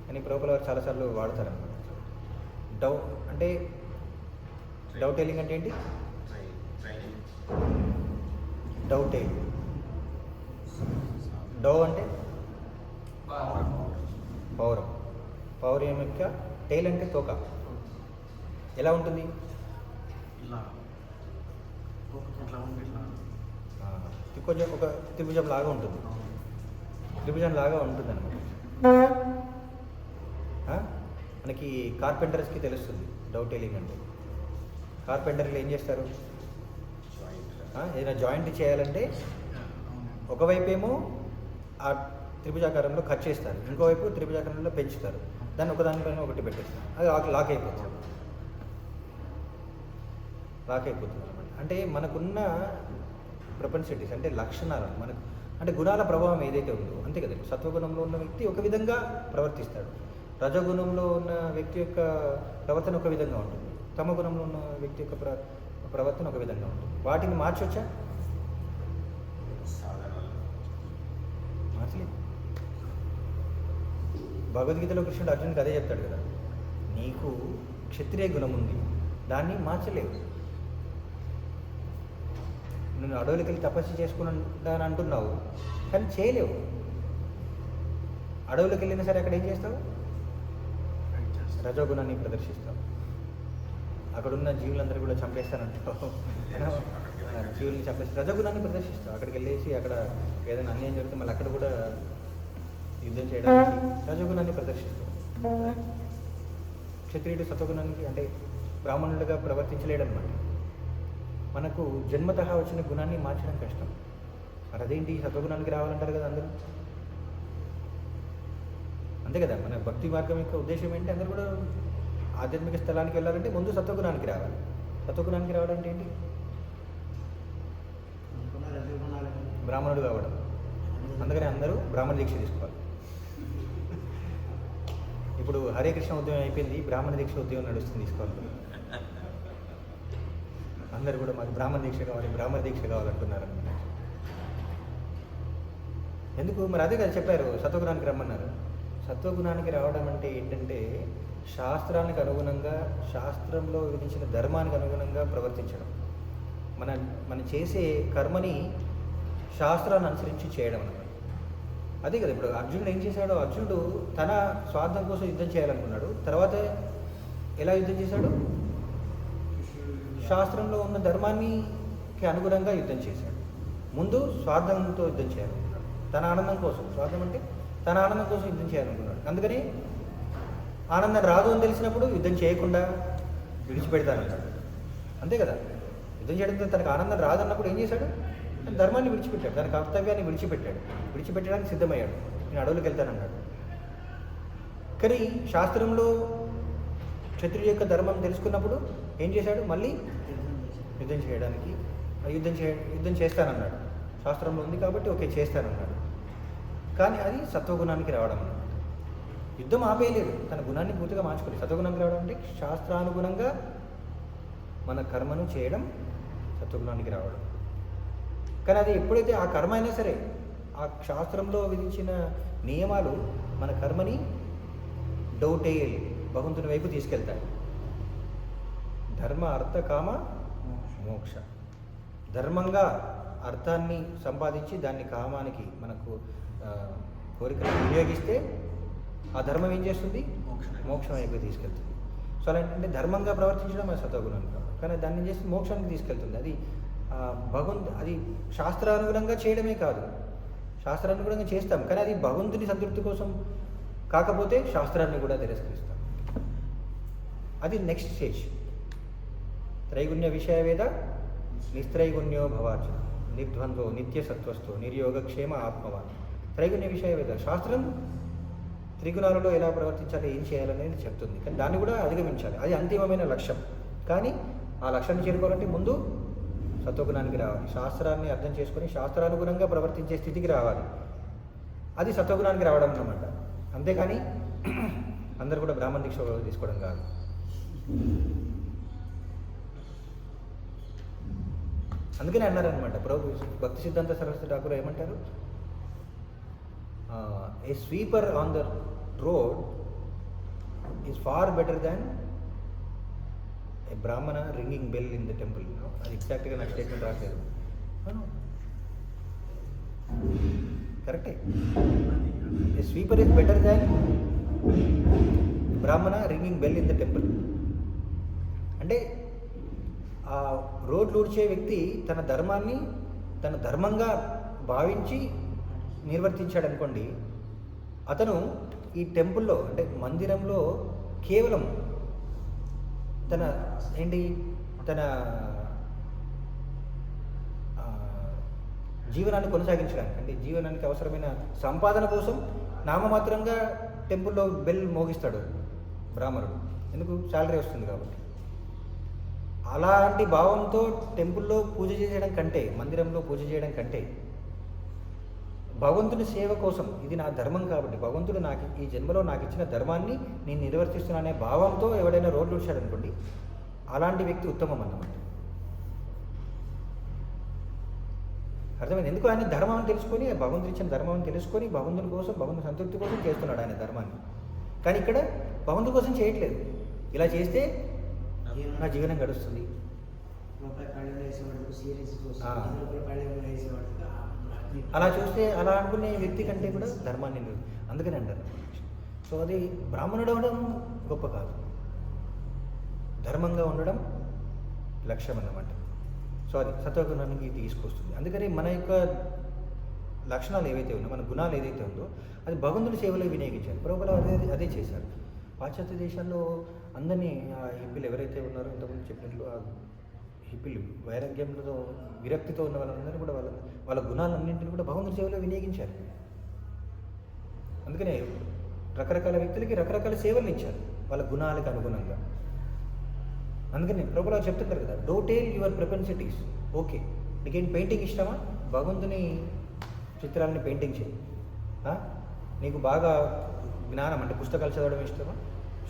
అని ప్రభుపాల వారు చాలాసార్లు వాడతారనమాట. అంటే డౌటైలింగ్ అంటే ఏంటి? డౌటైల్. డౌ అంటే పౌరం. పౌరం యొక్క టైల్ అంటే తోక. ఎలా ఉంటుంది? ఇలా ఇట్లా ఉంది, ఇట్లా కొంచెం ఒక త్రిభుజం లాగా ఉంటుంది, త్రిభుజం లాగా ఉంటుంది అనమాట. మనకి కార్పెంటర్స్కి తెలుస్తుంది డౌటైలింగ్ అంటే. కార్పెంటర్లు ఏం చేస్తారు, ఏదైనా జాయింట్ చేయాలంటే ఒకవైపు ఏమో ఆ త్రిభుజాకారంలో కట్ చేస్తారు, ఇంకోవైపు త్రిభుజాకారంలో పెంచుతారు, దాన్ని ఒకదానిపైన ఒకటి పెట్టేస్తారు, అది లాక్ అయిపోతుంది. లాక్ అయిపోతుంది అనమాట. అంటే మనకున్న ప్రొపెన్సిటీస్ అంటే లక్షణాలు, మనకు అంటే గుణాల ప్రభావం ఏదైతే ఉందో అంతే కదా. సత్వగుణంలో ఉన్న వ్యక్తి ఒక విధంగా ప్రవర్తిస్తాడు, రజగుణంలో ఉన్న వ్యక్తి యొక్క ప్రవర్తన ఒక విధంగా ఉంటుంది, తమ గుణంలో ఉన్న వ్యక్తి యొక్క ప్రవర్తన ఒక విధంగా ఉంటుంది. వాటిని మార్చొచ్చా? మార్చలేదు. భగవద్గీతలో కృష్ణుడు అర్జునుడికి అదే చెప్తాడు కదా, నీకు క్షత్రియ గుణం ఉంది, దాన్ని మార్చలేవు. నువ్వు అడవులకి వెళ్ళి తపస్సు చేసుకున్నాను అంటున్నావు, కానీ చేయలేవు. అడవులకు వెళ్ళినా సరే అక్కడ ఏం చేస్తావు? రజోగుణాన్ని ప్రదర్శిస్తావు. అక్కడున్న జీవులందరూ కూడా చంపేస్తానంటావు, జీవుల్ని చంపేసి రజోగుణాన్ని ప్రదర్శిస్తావు. అక్కడికి వెళ్ళేసి అక్కడ ఏదైనా అన్యాయం జరిగితే మళ్ళీ అక్కడ కూడా యుద్ధం చేయడానికి రజోగుణాన్ని ప్రదర్శిస్తావు. క్షత్రియుడు సత్వగుణానికి అంటే బ్రాహ్మణులుగా ప్రవర్తించలేడనమాట. మనకు జన్మతః వచ్చిన గుణాన్ని మార్చడం కష్టం. మరి అదేంటి సత్వగుణానికి రావాలంటారు కదా అందరూ, అంతే కదా. మన భక్తి మార్గం యొక్క ఉద్దేశం ఏంటి? అందరూ కూడా ఆధ్యాత్మిక స్థలానికి వెళ్ళాలంటే ముందు సత్వగుణానికి రావాలి. సత్వగుణానికి రావాలంటే ఏంటి? బ్రాహ్మణుడు కావడం. అందుకని అందరూ బ్రాహ్మణ దీక్ష తీసుకోవాలి. ఇప్పుడు హరే కృష్ణ ఉద్యమం అయిపోయింది, బ్రాహ్మణ దీక్ష ఉద్యమం నడుస్తుంది, తీసుకోవాలి. అందరు కూడా మాకు బ్రాహ్మణ దీక్ష కావాలి, బ్రాహ్మణ దీక్ష కావాలంటున్నారు అన్నమాట. ఎందుకు? మరి అదే కదా చెప్పారు, సత్వగుణానికి రమ్మన్నారు. సత్వగుణానికి రావడం అంటే ఏంటంటే శాస్త్రానికి అనుగుణంగా, శాస్త్రంలో విధించిన ధర్మానికి అనుగుణంగా ప్రవర్తించడం. మనం చేసే కర్మని శాస్త్రాన్ని అనుసరించి చేయడం అన్నమాట. అదే కదా. ఇప్పుడు అర్జునుడు ఏం చేశాడు? అర్జునుడు తన స్వార్థం కోసం యుద్ధం చేయాలనుకున్నాడు, తర్వాత ఎలా యుద్ధం చేశాడు? శాస్త్రంలో ఉన్న ధర్మానికి అనుగుణంగా యుద్ధం చేశాడు. ముందు స్వార్థంతో యుద్ధం చేయాలనుకున్నాడు, తన ఆనందం కోసం. స్వార్థం అంటే తన ఆనందం కోసం యుద్ధం చేయాలనుకున్నాడు. అందుకని ఆనందం రాదు అని తెలిసినప్పుడు యుద్ధం చేయకుండా విడిచిపెడతానన్నాడు. అంతే కదా. యుద్ధం చేయడంతో తనకు ఆనందం రాదన్నప్పుడు ఏం చేశాడు? తన ధర్మాన్ని విడిచిపెట్టాడు, తన కర్తవ్యాన్ని విడిచిపెట్టాడు, విడిచిపెట్టడానికి సిద్ధమయ్యాడు. నేను అడవులకు వెళ్తానన్నాడు. కానీ శాస్త్రంలో క్షత్రియ యొక్క ధర్మం తెలుసుకున్నప్పుడు ఏం చేశాడు? మళ్ళీ యుద్ధం చేయడానికి యుద్ధం చేస్తానన్నాడు. శాస్త్రంలో ఉంది కాబట్టి ఓకే చేస్తానన్నాడు. కానీ అది సత్వగుణానికి రావడం అన్నమాట. యుద్ధం ఆపేయలేదు, తన గుణాన్ని పూర్తిగా మార్చుకోలేదు. సత్వగుణానికి రావడం అంటే శాస్త్రానుగుణంగా మన కర్మను చేయడం సత్వగుణానికి రావడం. కానీ అది ఎప్పుడైతే ఆ కర్మ అయినా సరే, ఆ శాస్త్రంలో విధించిన నియమాలు మన కర్మని డౌటేయల్ భగవంతుని వైపు తీసుకెళ్తాయి. ధర్మ అర్థ కామ మోక్ష. ధర్మంగా అర్థాన్ని సంపాదించి దాన్ని కామానికి మనకు కోరికలు వినియోగిస్తే ఆ ధర్మం ఏం చేస్తుంది? మోక్షం వైపు తీసుకెళ్తుంది. సో అలాంటి ధర్మంగా ప్రవర్తించడం మన సత్వగుణానికి కాదు, కానీ దాన్ని ఏం చేసి మోక్షానికి తీసుకెళ్తుంది. అది అది శాస్త్రానుగుణంగా చేయడమే కాదు, శాస్త్రానుగుణంగా చేస్తాం కానీ అది భగవంతుని సంతృప్తి కోసం కాకపోతే శాస్త్రాన్ని కూడా తిరస్కరిస్తాం. అది నెక్స్ట్ స్టేజ్. త్రైగుణ్య విషయ వేద నిస్త్రైగుణ్యో భవార్జున నిర్ద్వంద్వో నిత్యసత్వస్థో నిర్యోగక్షేమ ఆత్మవాన్. త్రైగుణ్య విషయ వేద శాస్త్రం త్రిగుణాలలో ఎలా ప్రవర్తించాలి, ఏం చేయాలనేది చెప్తుంది, కానీ దాన్ని కూడా అధిగమించాలి. అది అంతిమమైన లక్ష్యం. కానీ ఆ లక్ష్యాన్ని చేరుకోవాలంటే ముందు సత్వగుణానికి రావాలి, శాస్త్రాన్ని అర్థం చేసుకొని శాస్త్రానుగుణంగా ప్రవర్తించే స్థితికి రావాలి. అది సత్వగుణానికి రావడం అన్నమాట. అంతేకాని అందరూ కూడా బ్రాహ్మణ దీక్ష తీసుకోవడం కాదు. అందుకనే అన్నారనమాట ప్రభు భక్తి సిద్ధాంత సరస్వతి ఠాకూర్ ఏమంటారు, a sweeper on the road is far better than a Brahmin ringing bell in the temple. అది ఎగ్జాక్ట్గా నాకు స్టేట్మెంట్ రాలేదు, కరెక్టే. A sweeper is better than Brahmin ringing bell in the temple. అంటే ఆ రోడ్లు ఊడ్చే వ్యక్తి తన ధర్మాన్ని తన ధర్మంగా భావించి నిర్వర్తించాడు అనుకోండి, అతను ఈ టెంపుల్లో అంటే మందిరంలో కేవలం తన తన జీవనాన్ని కొనసాగించడానికి, అంటే జీవనానికి అవసరమైన సంపాదన కోసం నామమాత్రంగా టెంపుల్లో బెల్ మోగిస్తాడు బ్రాహ్మణుడు. ఎందుకు? శాలరీ వస్తుంది కాబట్టి. అలాంటి భావంతో టెంపుల్లో పూజ చేయడం కంటే, మందిరంలో పూజ చేయడం కంటే, భగవంతుని సేవ కోసం ఇది నా ధర్మం కాబట్టి భగవంతుడు నాకు ఈ జన్మలో నాకు ఇచ్చిన ధర్మాన్ని నేను నిర్వర్తిస్తున్నానే భావంతో ఎవడైనా రోడ్లు వచ్చాడనుకోండి, అలాంటి వ్యక్తి ఉత్తమం అన్నమాట. అర్థమైంది? ఎందుకు? ఆయన ధర్మం అని తెలుసుకొని, భగవంతుడు ఇచ్చిన ధర్మం అని తెలుసుకొని భగవంతుని కోసం, భగవంతుని సంతృప్తి కోసం చేస్తున్నాడు ఆయన ధర్మాన్ని. కానీ ఇక్కడ భగవంతుడి కోసం చేయట్లేదు. ఇలా చేస్తే నా జీవనం గడుస్తుంది. అలా చూస్తే అలా అనుకునే వ్యక్తి కంటే కూడా ధర్మాన్ని అందుకని అంటారు. సో అది బ్రాహ్మణుడు అవడం గొప్ప కాదు, ధర్మంగా ఉండడం లక్ష్యం అన్నమాట. సో అది సత్వగుణానికి తీసుకొస్తుంది. అందుకని మన యొక్క లక్షణాలు ఏవైతే ఉన్నాయో, మన గుణాలు ఏదైతే ఉందో అది భగవంతుడి సేవలో వినియోగించారు. ప్రభువులు అదే చేశారు. పాశ్చాత్య దేశాల్లో అందరినీ ఆ హిప్పీలు ఎవరైతే ఉన్నారో ఇంతకుముందు చెప్పినట్లు ఆ హిప్పీలు వైరాగ్యంతో విరక్తితో ఉన్న వాళ్ళందరినీ కూడా వాళ్ళ గుణాలన్నింటినీ కూడా భగవంతుడి సేవలో వినియోగించారు. అందుకనే రకరకాల వ్యక్తులకి రకరకాల సేవలు ఇచ్చారు వాళ్ళ గుణాలకు అనుగుణంగా. అందుకని ప్రభువులు చెప్తుంటారు కదా, డోంట్ టేల్ యువర్ ప్రొపెన్సిటీస్. ఓకే, నీకేం పెయింటింగ్ ఇష్టమా? భగవంతుని చిత్రాలని పెయింటింగ్ చేయి. నీకు బాగా జ్ఞానం అంటే పుస్తకాలు చదవడం ఇష్టమా?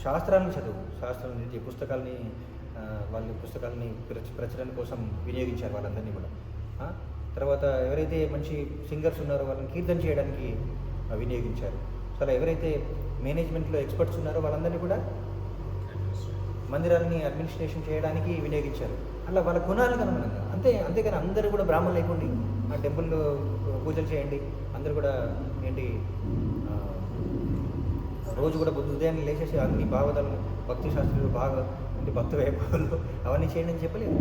శాస్త్రాలను చదువు. శాస్త్రాలను చదివి పుస్తకాలని వాళ్ళు పుస్తకాలని ప్రచురణ కోసం వినియోగించారు వాళ్ళందరినీ కూడా. తర్వాత ఎవరైతే మంచి సింగర్స్ ఉన్నారో వాళ్ళని కీర్తన చేయడానికి వినియోగించారు. సో అలా ఎవరైతే మేనేజ్మెంట్లో ఎక్స్పర్ట్స్ ఉన్నారో వాళ్ళందరినీ కూడా మందిరాలని అడ్మినిస్ట్రేషన్ చేయడానికి వినియోగించారు. అలా వాళ్ళ గుణాలకు అనుగుణంగా. అంతేగాని అందరూ కూడా బ్రాహ్మణులు అయిపోండి, ఆ టెంపుల్లో పూజలు చేయండి, అందరూ కూడా రోజు కూడా ఉదయాన్నే లేచేసి అన్ని భాగవతాలు భక్తి శాస్త్రాలు బాగా అంటే భక్తి వైభవాలు అవన్నీ చేయండి అని చెప్పలేదు.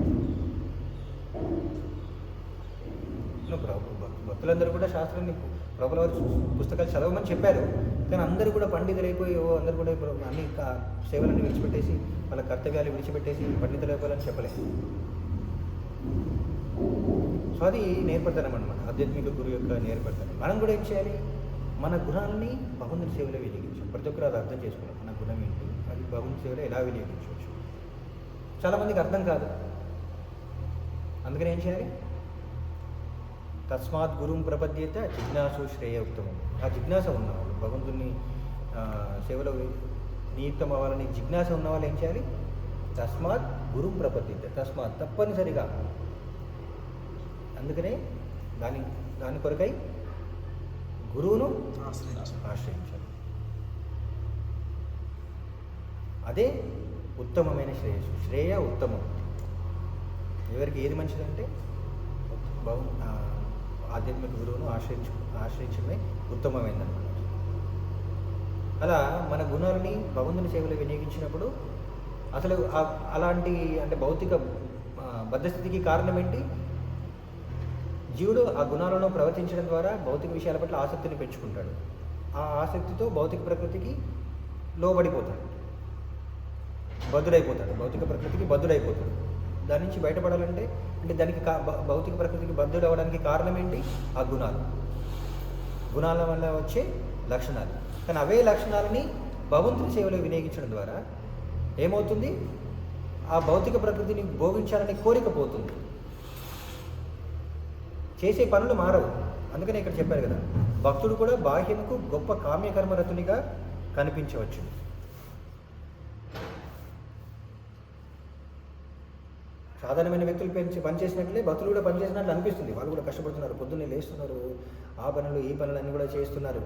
భక్తులందరూ కూడా శాస్త్రాన్ని ప్రభుల వారు పుస్తకాలు చదవమని చెప్పారు. కానీ అందరూ కూడా పండితులు అయిపోయి అందరూ కూడా అన్ని సేవలన్నీ విడిచిపెట్టేసి వాళ్ళ కర్తవ్యాలు విడిచిపెట్టేసి పండితులు అయిపోవాలని చెప్పలేదు. సో అది నేర్పడతానం అనమాట, ఆధ్యాత్మిక గురువు యొక్క నేర్పడతాను. మనం కూడా ఏం చేయాలి? మన గుణాలని భగవంతుని సేవలో వినియోగించాలి. ప్రతి ఒక్కరు అది అర్థం చేసుకోవాలి. మన గుణం ఏంటి, అది భగవంతుని సేవలో ఎలా వినియోగించవచ్చు. చాలామందికి అర్థం కాదు. అందుకని ఏం చేయాలి? తస్మాత్ గురుం ప్రపద్యత జిజ్ఞాసు శ్రేయ ఉత్తమం. ఆ జిజ్ఞాస ఉన్నవాళ్ళు భగవంతుని సేవలో నియుక్తం అవ్వాలని జిజ్ఞాస ఉన్నవాళ్ళు ఏం చేయాలి? తస్మాత్ గురుం ప్రపద్యత, తస్మాత్ తప్పనిసరిగా. అందుకనే దాని కొరకై గురువును ఆశ్రయించాలి. అదే ఉత్తమమైన శ్రేయస్సు. శ్రేయ ఉత్తమం. ఎవరికి ఏది మంచిదంటే ఆధ్యాత్మిక గురువును ఆశ్రయించడమే ఉత్తమమైందన్నమాట. అలా మన గుణాలని భగవంతుని సేవలో వినియోగించినప్పుడు అసలు అలాంటి అంటే భౌతిక బద్ధస్థితికి కారణం ఏంటి? జీవుడు ఆ గుణాలను ప్రవర్తించడం ద్వారా భౌతిక విషయాల పట్ల ఆసక్తిని పెంచుకుంటాడు. ఆ ఆసక్తితో భౌతిక ప్రకృతికి లోబడిపోతాడు, బద్ధుడైపోతాడు. భౌతిక ప్రకృతికి బద్ధుడైపోతాడు. దాని నుంచి బయటపడాలంటే అంటే దానికి భౌతిక ప్రకృతికి బద్ధుడు అవ్వడానికి కారణం ఏంటి? ఆ గుణాల వల్ల వచ్చే లక్షణాలు. కానీ అవే లక్షణాలని భగవంతుని సేవలో వినియోగించడం ద్వారా ఏమవుతుంది? ఆ భౌతిక ప్రకృతిని భోగించాలనే కోరిక పోతుంది. చేసే పనులు మారవు. అందుకనే ఇక్కడ చెప్పారు కదా, భక్తుడు కూడా బాహ్యముకు గొప్ప కామ్యకర్మరతునిగా కనిపించవచ్చు. సాధారణమైన వ్యక్తులు పనిచేసినట్లే భక్తులు కూడా పనిచేసినట్లు అనిపిస్తుంది. వాళ్ళు కూడా కష్టపడుతున్నారు, పొద్దున్నే లేస్తున్నారు, ఆ పనులు ఈ పనులన్నీ కూడా చేస్తున్నారు.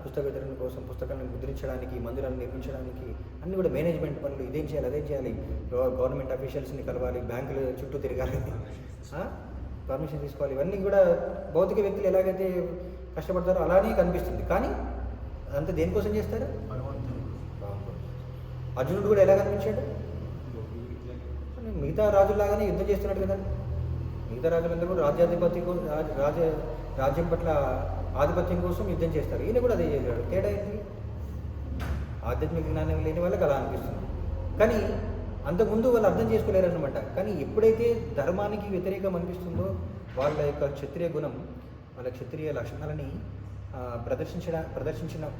పుస్తక వితరణ కోసం, పుస్తకాలను ముద్రించడానికి, మందిరాలను నిర్మించడానికి అన్నీ కూడా మేనేజ్మెంట్ పనులు. ఇదేం చేయాలి, అదేం చేయాలి, గవర్నమెంట్ అఫీషియల్స్ని కలవాలి, బ్యాంకుల చుట్టూ తిరగాలి, పర్మిషన్ తీసుకోవాలి. ఇవన్నీ కూడా భౌతిక వ్యక్తులు ఎలాగైతే కష్టపడతారో అలానే కనిపిస్తుంది. కానీ అంతా దేనికోసం చేస్తారు? అర్జునుడు కూడా ఎలా కనిపించాడు? మిగతా రాజులాగానే యుద్ధం చేస్తున్నాడు కదా. మిగతా రాజులందరూ కూడా రాజ్యం పట్ల ఆధిపత్యం కోసం యుద్ధం చేస్తారు. ఈయన కూడా అదే చేశాడు. తేడా ఏంటి? ఆధ్యాత్మిక జ్ఞానం లేని వాళ్ళకి అలా అనిపిస్తుంది. కానీ అంతకుముందు వాళ్ళు అర్థం చేసుకోలేరన్నమాట. కానీ ఎప్పుడైతే ధర్మానికి వ్యతిరేకం అనిపిస్తుందో వాళ్ళ యొక్క క్షత్రియ గుణం, వాళ్ళ క్షత్రియ లక్షణాలని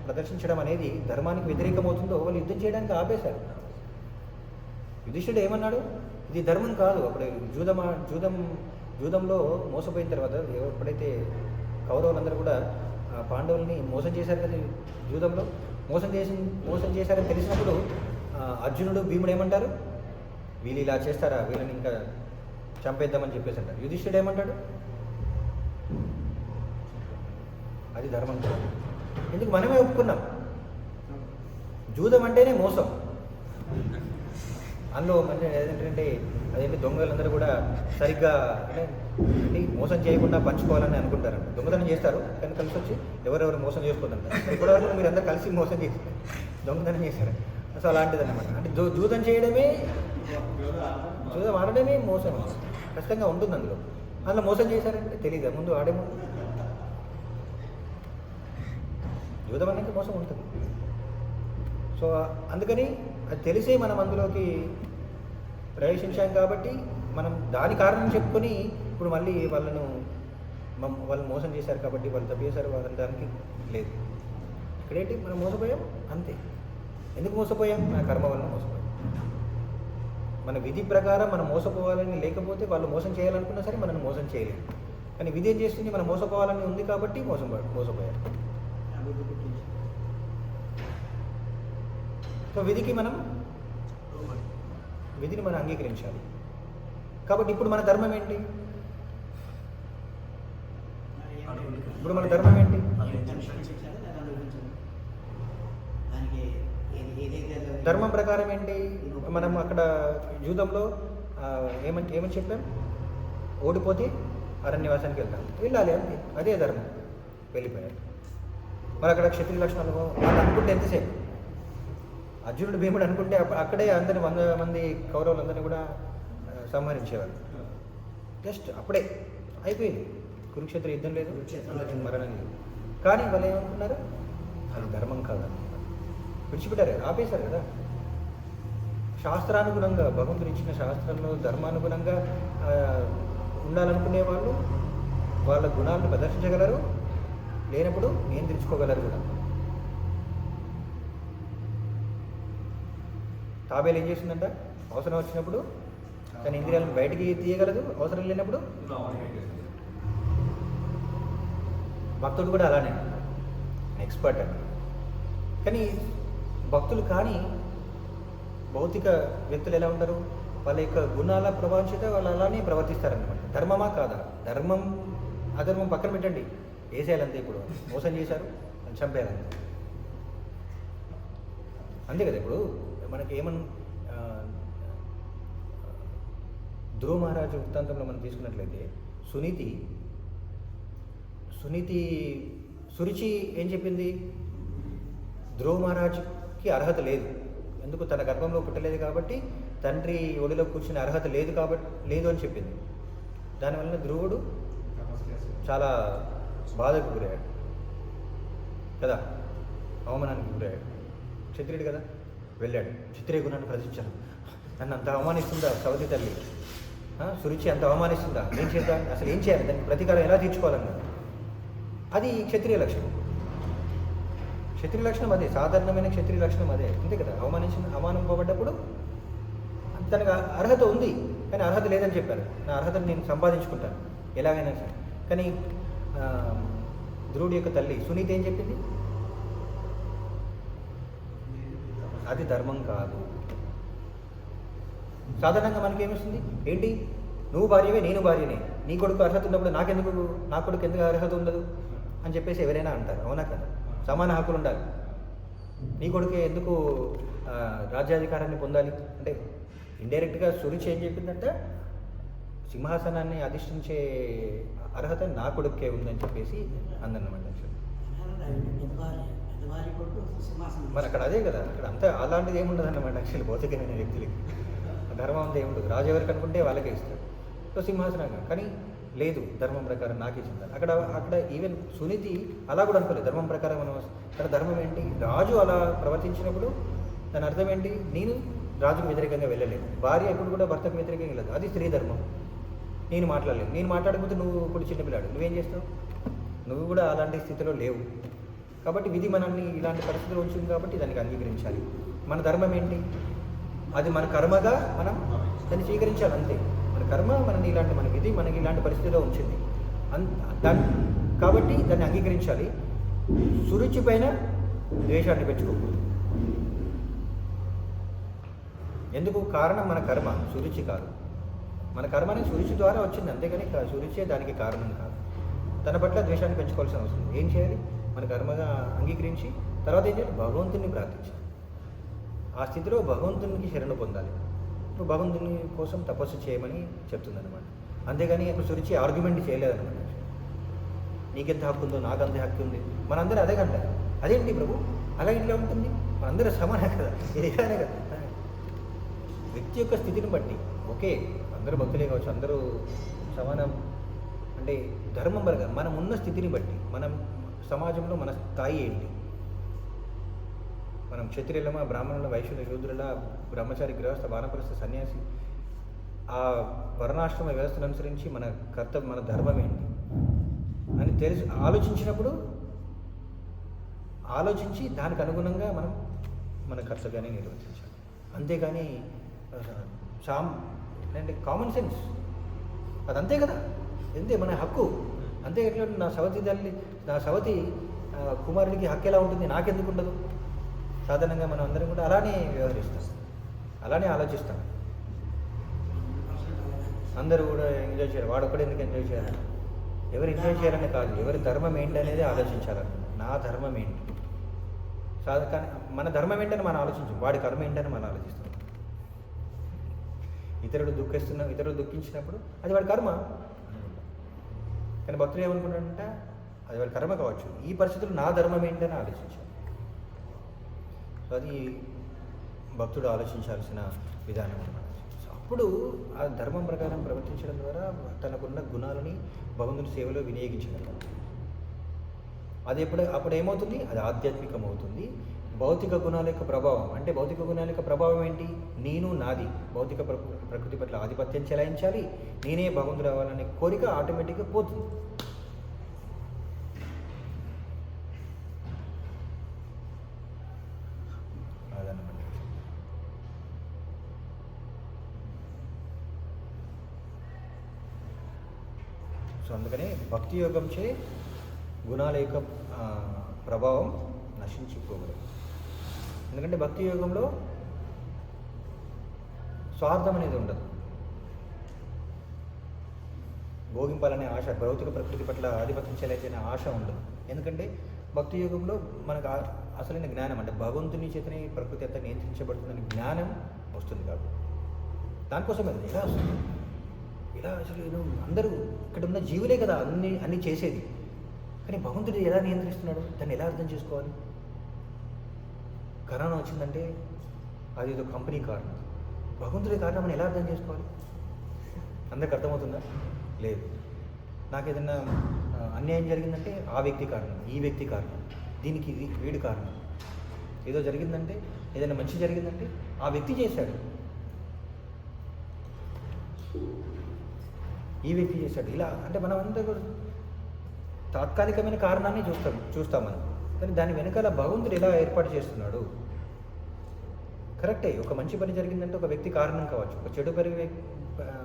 ప్రదర్శించడం అనేది ధర్మానికి వ్యతిరేకమవుతుందో వాళ్ళు యుద్ధం చేయడానికి ఆపేశారు. యుధిష్ఠుడు ఏమన్నాడు? ఇది ధర్మం కాదు. అప్పుడు జూదంలో మోసపోయిన తర్వాత ఎప్పుడైతే కౌరవులందరూ కూడా పాండవుల్ని మోసం చేశారు కదా, జూదంలో మోసం చేశారని తెలిసినప్పుడు అర్జునుడు, భీముడు ఏమంటారు? వీళ్ళు ఇలా చేస్తారా, వీళ్ళని ఇంకా చంపేద్దామని చెప్పేసి అంటారు. యుధిష్ఠుడు ఏమంటాడు? అది ధర్మం కాదు. ఎందుకు? మనమే ఒప్పుకున్నాం. జూదం అంటేనే మోసం. అందులో అంటే అదేంటి దొంగలందరూ కూడా సరిగ్గా అంటే మోసం చేయకుండా పంచుకోవాలని అనుకుంటారంట. దొంగతనం చేస్తారు కానీ కలిసి వచ్చి ఎవరెవరు మోసం చేసుకోదంటారు. ఇప్పటివరకు మీరు అందరూ కలిసి మోసం చేసి దొంగతనం చేశారు. అసలు అలాంటిది అన్నమాట. అంటే జూదం ఆడడమే మోసం ఖచ్చితంగా ఉంటుంది. అందులో మోసం చేశారంటే తెలియదు. ముందు ఆడే ముందు జూదం అనేది మోసం ఉంటుంది. సో అందుకని అది తెలిసే మనం అందులోకి ప్రవేశించాం కాబట్టి మనం దాని కారణం చెప్పుకొని ఇప్పుడు మళ్ళీ వాళ్ళు మోసం చేశారు కాబట్టి వాళ్ళు తప్పు చేశారు వాళ్ళని దానికి లేదు. ఇక్కడేంటి? మనం మోసపోయాం అంతే. ఎందుకు మోసపోయాం? మన కర్మ వల్ల మోసపోయాం. మన విధి ప్రకారం మనం మోసపోవాలని లేకపోతే వాళ్ళు మోసం చేయాలనుకున్నా సరే మనల్ని మోసం చేయలేము. కానీ విధి ఏం చేస్తుంది? మనం మోసపోవాలని ఉంది కాబట్టి మోసపోయారు. సో విధిని మనం అంగీకరించాలి. కాబట్టి ఇప్పుడు మన ధర్మం ఏంటి? ధర్మం ప్రకారం ఏంటి? మనం అక్కడ జూదంలో ఏమని చెప్పాం? ఓడిపోతే అరణ్యవాసానికి వెళ్ళాలి అంతే. అదే ధర్మం. వెళ్ళిపోయారు. మరి అక్కడ క్షత్రియ లక్షణాలు వాళ్ళు అనుకుంటే ఎంతసేపు? అర్జునుడు, భీముడు అనుకుంటే అక్కడే అందరిని 100 మంది కౌరవులందరినీ కూడా సంహరించేవారు. జస్ట్ అప్పుడే అయిపోయింది. కురుక్షేత్ర యుద్ధం లేదు, మరణం లేదు. కానీ వాళ్ళు ఏమనుకున్నారు? అది ధర్మం కాదని విడిచిపెట్టారు, ఆపేశారు కదా. శాస్త్రానుగుణంగా భగవంతుడు ఇచ్చిన శాస్త్రంలో ధర్మానుగుణంగా ఉండాలనుకునే వాళ్ళు వాళ్ళ గుణాలను ప్రదర్శించగలరు, లేనప్పుడు నియంత్రించుకోగలరు కూడా. తాబేలు ఏం చేసిందంట? అవసరం వచ్చినప్పుడు తన ఇంద్రియాలను బయటికి తీయగలదు, అవసరం లేనప్పుడు భక్తుడు కూడా అలానే ఎక్స్పర్ట్ అని. కానీ భక్తులు కానీ భౌతిక వ్యక్తులు ఎలా ఉంటారు, వాళ్ళ యొక్క గుణాల ప్రభావం చేత వాళ్ళు అలానే ప్రవర్తిస్తారనమాట. ధర్మమా కాదా? ధర్మం అధర్మం పక్కన పెట్టండి, వేసేయాలంతే. ఇప్పుడు మోసం చేశారు అని చంపేయాలంతే, అంతే కదా. ఇప్పుడు మనకి ధ్రువ మహారాజు వృత్తాంతంలో మనం తీసుకున్నట్లయితే సురుచి ఏం చెప్పింది? ధ్రువ మహారాజుకి అర్హత లేదు, ఎందుకు? తన గర్భంలో పుట్టలేదు కాబట్టి, తండ్రి ఒడిలో కూర్చునే అర్హత లేదు అని చెప్పింది. దానివల్ల ధ్రువుడు చాలా బాధకు గురయ్యాడు కదా, అవమానానికి గురయ్యాడు. క్షత్రియుడు కదా, వెళ్ళాడు, క్షత్రియ గుణాన్ని ప్రదర్శించాను. నన్ను అంత అవమానిస్తుందా సవతి తల్లి, సురుచి అంత అవమానిస్తుందా, ఏం చేద్దాం, అసలు ఏం చేయాలి, దానికి ప్రతీకారం ఎలా తీర్చుకోవాలన్నాడు. అది క్షత్రియ లక్షణం. క్షత్రియ లక్షణం అదే, సాధారణమైన క్షత్రియ లక్షణం అదే, అంతే కదా. అవమానింపబడ్డప్పుడు తనకు అర్హత ఉంది కానీ అర్హత లేదని చెప్పారు. నా అర్హతను నేను సంపాదించుకుంటాను ఎలాగైనా సరే. కానీ ధ్రువుడి యొక్క తల్లి సునీత ఏం చెప్పింది? అది ధర్మం కాదు. సాధారణంగా మనకేమొస్తుంది, ఏంటి నువ్వు భార్యవే నేను భార్యనే, నీ కొడుకు అర్హత ఉన్నప్పుడు నా కొడుకు ఎందుకు అర్హత ఉండదు అని చెప్పేసి ఎవరైనా అంటారు, అవునా కదా. సమాన హక్కులు ఉండాలి, నీ కొడుకే ఎందుకు రాజ్యాధికారాన్ని పొందాలి అంటే, ఇండైరెక్ట్గా సురుచి ఏం చెప్పిందంటే సింహాసనాన్ని అధిష్ఠించే అర్హత నా కొడుకే ఉందని చెప్పేసి అందన్నమాట. మరి అక్కడ అదే కదా, అక్కడ అంతా అలాంటిది ఏముండదు అన్నమాట. యాక్చువల్లీ భౌతికమైన వ్యక్తులకి ధర్మం అంతా ఏముండదు, రాజు ఎవరికి అనుకుంటే వాళ్ళకే ఇస్తారు. సో సింహాసనంగా, కానీ లేదు ధర్మం ప్రకారం నాకే చెందాలి. అక్కడ ఈవెన్ సునీతి అలా కూడా అనుకోలేదు, ధర్మం ప్రకారం మనం. అక్కడ ధర్మం ఏంటి, రాజు అలా ప్రవర్తించినప్పుడు దాని అర్థం ఏంటి, నేను రాజుకు వ్యతిరేకంగా వెళ్ళలేను, భార్య ఎప్పుడు కూడా భర్తకు వ్యతిరేకంగా వెళ్ళదు, అది స్త్రీ ధర్మం. నేను మాట్లాడలేను, నేను మాట్లాడకపోతే నువ్వు ఇప్పుడు చిన్నపిల్లాడు, నువ్వేం చేస్తావు, నువ్వు కూడా అలాంటి స్థితిలో లేవు. కాబట్టి విధి మనల్ని ఇలాంటి పరిస్థితులు ఉంచింది కాబట్టి దానికి అంగీకరించాలి. మన ధర్మం ఏంటి, అది మన కర్మగా మనం దాన్ని స్వీకరించాలి, అంతే. మన కర్మ మనని మన విధి మనకి ఇలాంటి పరిస్థితిలో ఉంచింది, కాబట్టి దాన్ని అంగీకరించాలి. సురుచి పైన ద్వేషాన్ని పెంచుకోకూడదు. ఎందుకు? కారణం మన కర్మ, సురుచి కాదు. మన కర్మ అనేది సురుచి ద్వారా వచ్చింది, అంతేగాని సురుచే దానికి కారణం కాదు. తన పట్ల ద్వేషాన్ని పెంచుకోవాల్సిన అవసరం లేదు. ఏం చేయాలి, మన కర్మగా అంగీకరించి తర్వాత ఏం చేయాలి, భగవంతుని ప్రార్థించాలి. ఆ స్థితిలో భగవంతునికి శరణు పొందాలి. ఇప్పుడు భగవంతుని కోసం తపస్సు చేయమని చెప్తుందన్నమాట. అంతేగాని ఇప్పుడు సురుచి ఆర్గ్యుమెంట్ చేయలేదన్నమాట. నీకెంత హక్కు ఉందో నాకంత హక్కు ఉంది, మనందరూ అదే కంటారు. అదేంటి ప్రభు అలా ఇంట్లో ఉంటుంది, మనందరూ సమానం కదా, ఇది ఇలానే కదా. వ్యక్తి యొక్క స్థితిని బట్టి ఓకే, అందరూ భక్తులే కావచ్చు, అందరూ సమానం అంటే ధర్మం పరంగా మనం ఉన్న స్థితిని బట్టి, మనం సమాజంలో మన స్థాయి ఏంటి, మనం క్షత్రియులమా, బ్రాహ్మణుల, వైశ్యుల, శూద్రుల, బ్రహ్మచారి, గృహస్థ, వానప్రస్థ, సన్యాసి, ఆ వర్ణాశ్రమ వ్యవస్థను అనుసరించి మన కర్తవ్యం, మన ధర్మం ఏంటి అని ఆలోచించి దానికి అనుగుణంగా మనం మన కర్తవ్యాన్ని నిర్వర్తించాలి. అంతేగాని అంటే కామన్ సెన్స్ అదంతే కదా, అంతే మన హక్కు అంతే. ఎట్లా నా సవతి కుమారుడికి హక్కు ఎలా ఉంటుంది, నాకెందుకు ఉండదు? సాధారణంగా మనం అందరం కూడా అలానే వ్యవహరిస్తాం, అలానే ఆలోచిస్తాం. అందరూ కూడా ఎంజాయ్ చేయాలి, వాడు ఒకటి ఎందుకు ఎంజాయ్ చేయాలని, ఎవరు ఎంజాయ్ చేయాలని కాదు, ఎవరి ధర్మం ఏంటి అనేది ఆలోచించాలని. నా ధర్మం ఏంటి, కానీ మన ధర్మం ఏంటని మనం ఆలోచించాం, వాడి కర్మ ఏంటని మనం ఆలోచిస్తాం. ఇతరులు దుఃఖించినప్పుడు అది వాడి కర్మ, కానీ భక్తులు ఏమనుకుంటారంటే అది వాడి కర్మ కావచ్చు, ఈ పరిస్థితులు నా ధర్మం ఏంటని ఆలోచించాలి. సో అది భక్తుడు ఆలోచించాల్సిన విధానం అన్నమాట. సో అప్పుడు ఆ ధర్మం ప్రకారం ప్రవర్తించడం ద్వారా తనకున్న గుణాలని భగవంతుని సేవలో వినియోగించగలరు. అది అప్పుడు ఏమవుతుంది, అది ఆధ్యాత్మికం అవుతుంది. భౌతిక గుణాల యొక్క ప్రభావం అంటే, భౌతిక గుణాల యొక్క ప్రభావం ఏంటి, నేను నాది, భౌతిక ప్రకృతి పట్ల ఆధిపత్యం చెలాయించాలి, నేనే భగవంతుడు అవ్వాలనే కోరిక ఆటోమేటిక్గా పోతుంది. అదన్నమాట. సో అందుకనే భక్తి యోగం చే గుణాల యొక్క ప్రభావం నశించిపోగలదు. ఎందుకంటే భక్తి యోగంలో స్వార్థం అనేది ఉండదు. భోగింపాలనే ఆశ, భౌతిక ప్రకృతి పట్ల ఆధిపత్యం చెలాయిన ఆశ ఉండదు. ఎందుకంటే భక్తి యోగంలో మనకు అసలైన జ్ఞానం, అంటే భగవంతుని చేతనే ప్రకృతి అంతా నియంత్రించబడుతుందని జ్ఞానం వస్తుంది. కాబట్టి దానికోసం అది ఎలా వస్తుంది, ఇలా అసలు అందరూ ఇక్కడ ఉన్న జీవులే కదా అన్నీ చేసేది, కానీ భగవంతుడు ఎలా నియంత్రిస్తున్నాడు, దాన్ని ఎలా అర్థం చేసుకోవాలి? కరోనా వచ్చిందంటే అది ఏదో కంపెనీ కారణం, భగవంతుడి కారణం అని ఎలా అర్థం చేసుకోవాలి? అందరికి అర్థమవుతుందా? లేదు. నాకు ఏదైనా అన్యాయం జరిగిందంటే ఆ వ్యక్తి కారణం, ఈ వ్యక్తి కారణం, దీనికి వీడి కారణం. ఏదో జరిగిందంటే, ఏదైనా మంచి జరిగిందంటే ఆ వ్యక్తి చేశాడు, ఈ వ్యక్తి చేశాడు. ఇలా అంటే మనం అంతా కూడా తాత్కాలికమైన కారణాన్ని చూస్తాం మనం, కానీ దాని వెనకాల భగవంతుడు ఎలా ఏర్పాటు చేస్తున్నాడు. కరెక్టే, ఒక మంచి పని జరిగిందంటే ఒక వ్యక్తి కారణం కావచ్చు, ఒక చెడు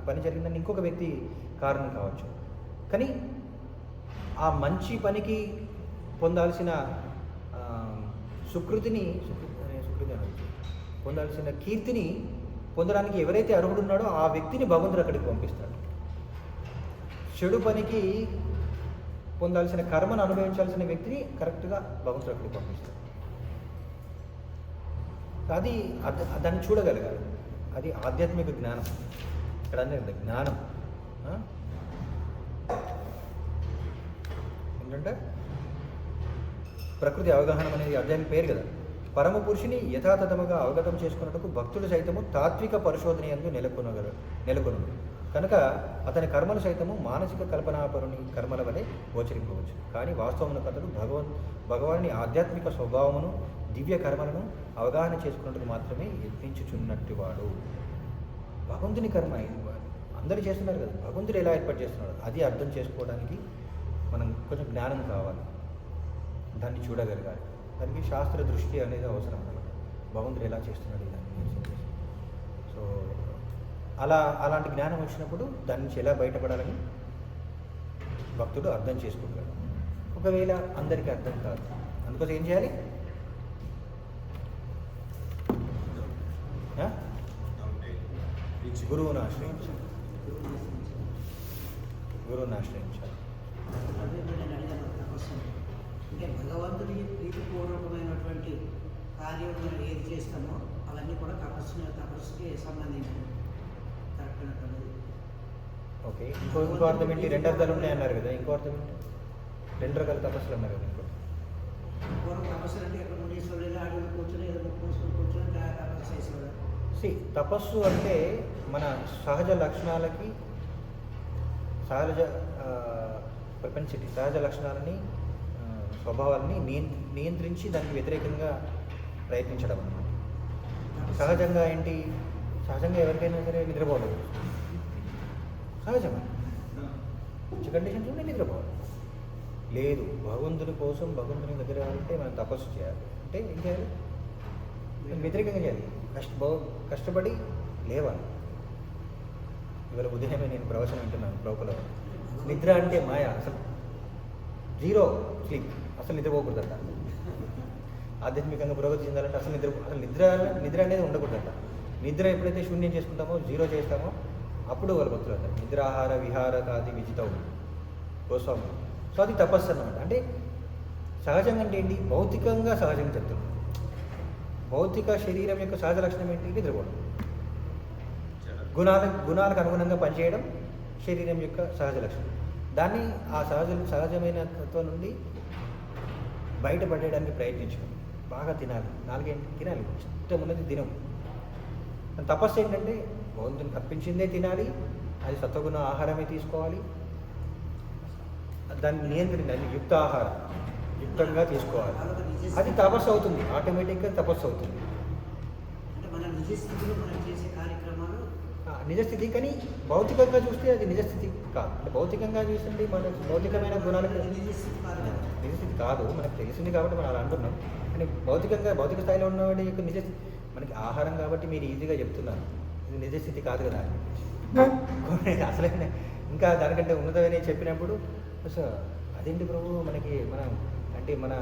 పని జరిగిందంటే ఇంకొక వ్యక్తి కారణం కావచ్చు, కానీ ఆ మంచి పనికి పొందాల్సిన సుకృతిని పొందాల్సిన కీర్తిని పొందడానికి ఎవరైతే అర్హుడున్నాడో ఆ వ్యక్తిని భగవంతుడు అక్కడికి పంపిస్తాడు. చెడు పనికి పొందాల్సిన కర్మను అనుభవించాల్సిన వ్యక్తిని కరెక్ట్గా భగవంతుడు అక్కడికి పంపిస్తాడు. అది దాన్ని చూడగలగాలి. అది ఆధ్యాత్మిక జ్ఞానం. ఇక్కడ అంటే జ్ఞానం ఏంటంటే ప్రకృతి అవగాహన అనేది అధ్యాయం పేరు కదా. పరమ పురుషుని యథాతథముగా అవగతం చేసుకున్నట్టుకు భక్తులు సైతము తాత్విక పరిశోధన యందు నెలకొను కనుక అతని కర్మలు సైతము మానసిక కల్పనాపరుని కర్మల వలె గోచరింపవచ్చు. కానీ వాస్తవమునకు అతడు భగవాని ఆధ్యాత్మిక స్వభావమును దివ్య కర్మలను అవగాహన చేసుకున్నట్టుకు మాత్రమే యత్నించుచున్నట్టు వాడు. భగవంతుని కర్మ అందరూ చేస్తున్నారు కదా, భగవంతుడు ఎలా ఏర్పాటు చేస్తున్నాడు అది అర్థం చేసుకోవడానికి మనం కొంచెం జ్ఞానం కావాలి, దాన్ని చూడగలగాలి. దానికి శాస్త్ర దృష్టి అనేది అవసరం అన్నమాట. భగవంతుడు ఎలా చేస్తున్నాడు దాన్ని. సో అలాంటి జ్ఞానం వచ్చినప్పుడు దాని నుంచి ఎలా బయటపడాలని భక్తుడు అర్థం చేసుకుంటాడు. ఒకవేళ అందరికీ అర్థం కాదు, అందుకోసం ఏం చేయాలి? గురువును ఆశ్రయించాలి. అంటే భగవంతుడికి ప్రీతిపూర్వకమైనటువంటి కార్యం ఏది చేస్తామో అవన్నీ కూడా తపస్సుకి సంబంధించినవి. కరెక్ట్ అయినటువంటిది. ఓకే, ఇంకో అర్థం ఏంటి? 2 అర్థాలు ఉన్నాయి అన్నారు కదా, ఇంకో అర్థం ఏంటి? 2 రకాల తపస్సులు అన్నారు కదా. పూర్వం తపస్సులు అంటే ఎక్కడ మునీశ్వరుడు అడుగులు కూర్చొని ఏదో కూర్చొని తపస్సు చేసేవాడు. తపస్సు అంటే మన సహజ లక్షణాలకి ప్రపంచకి సహజ లక్షణాలని స్వభావాలని నియంత్రించి దానికి వ్యతిరేకంగా ప్రయత్నించడం అన్నమాట. సహజంగా ఏంటి? సహజంగా ఎవరికైనా సరే నిద్రపోవాలి, సహజమే. మంచి కండిషన్స్ ఉంటే నిద్రపోవాలి. లేదు, భగవంతుడి కోసం భగవంతుని దగ్గర అంటే మనం తపస్సు చేయాలి అంటే ఏం చేయాలి? వ్యతిరేకంగా చేయాలి. కష్టపడి లేవాలి. ఇవాళ ఉదయమే నేను ప్రవచనం వింటున్నాను లోపల. నిద్ర అంటే మాయ, అసలు జీరో స్లీప్, అసలు నిద్రపోకూడదట. ఆధ్యాత్మికంగా పురోగతి చెందాలంటే అసలు నిద్ర అనేది ఉండకూడదట. నిద్ర ఎప్పుడైతే శూన్యం చేసుకుంటామో, జీరో చేస్తామో అప్పుడు వాళ్ళు భక్తులు అంటారు నిద్రాహార విహారకాది విజితవు గోస్వామి. సో అది తపస్సు అన్నమాట. అంటే సహజంగా అంటే ఏంటి? భౌతికంగా సహజంగా చెప్తున్నాం. భౌతిక శరీరం యొక్క సహజ లక్షణం ఏంటి? నిద్రపోవడం. గుణాలకు అనుగుణంగా పనిచేయడం శరీరం యొక్క సహజ లక్షణం. దాన్ని ఆ సహజమైన తత్వం నుండి బయటపడేయడానికి ప్రయత్నించడం. బాగా తినాలి, నాలుగేంటి తినాలి, ఇష్టం ఉన్నది తినం. తపస్సు ఏంటంటే భగవంతుని తప్పించిందే తినాలి, అది సత్వగుణ ఆహారమే తీసుకోవాలి, దాన్ని నియంత్రించాలి, యుక్తంగా తీసుకోవాలి. అది తపస్సు అవుతుంది, ఆటోమేటిక్గా తపస్సు అవుతుంది. నిజస్థితి. కానీ భౌతికంగా చూస్తే అది నిజస్థితి కాదు. అంటే భౌతికంగా చూస్తుంటే మన భౌతికమైన గుణాలకు నిజస్థితి కాదు, మనకు తెలిసింది కాబట్టి మనం అలా అంటున్నాం. కానీ భౌతిక స్థాయిలో ఉన్నవాడి యొక్క నిజస్థితి మనకి ఆహారం కాబట్టి మీరు ఈజీగా చెప్తున్నారు, ఇది నిజస్థితి కాదు కదా అని. అసలైన ఇంకా దానికంటే ఉన్నతమైన చెప్పినప్పుడు అదేంటి ప్రభు మనకి అంటే మన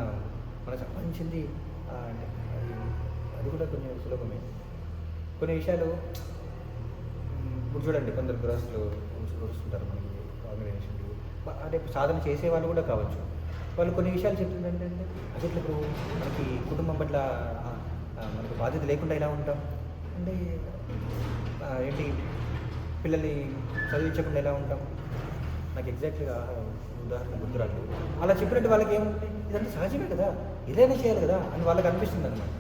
సంబంధించింది అంటే అది కూడా కొంచెం సులభమే. కొన్ని విషయాలు ఇప్పుడు చూడండి, కొందరు గృహస్థులు వస్తుంటారు మనకి ఆర్గనైజేషన్లు, అంటే సాధన చేసే వాళ్ళు కూడా కావచ్చు. వాళ్ళు కొన్ని విషయాలు చెప్తుందంటే అసలు ఇప్పుడు మనకి కుటుంబం పట్ల మనకు బాధ్యత లేకుండా ఎలా ఉంటాం అంటే ఏంటి పిల్లల్ని చదివించకుండా ఎలా ఉంటాం. నాకు ఎగ్జాక్ట్గా ఉదాహరణ గుర్తురాదు. అలా చెప్పినట్టు వాళ్ళకి ఏముంటుంది, ఇదంతా సహజమే కదా, ఇదైనా చేయాలి కదా అని వాళ్ళకి అనిపిస్తుంది అనమాట.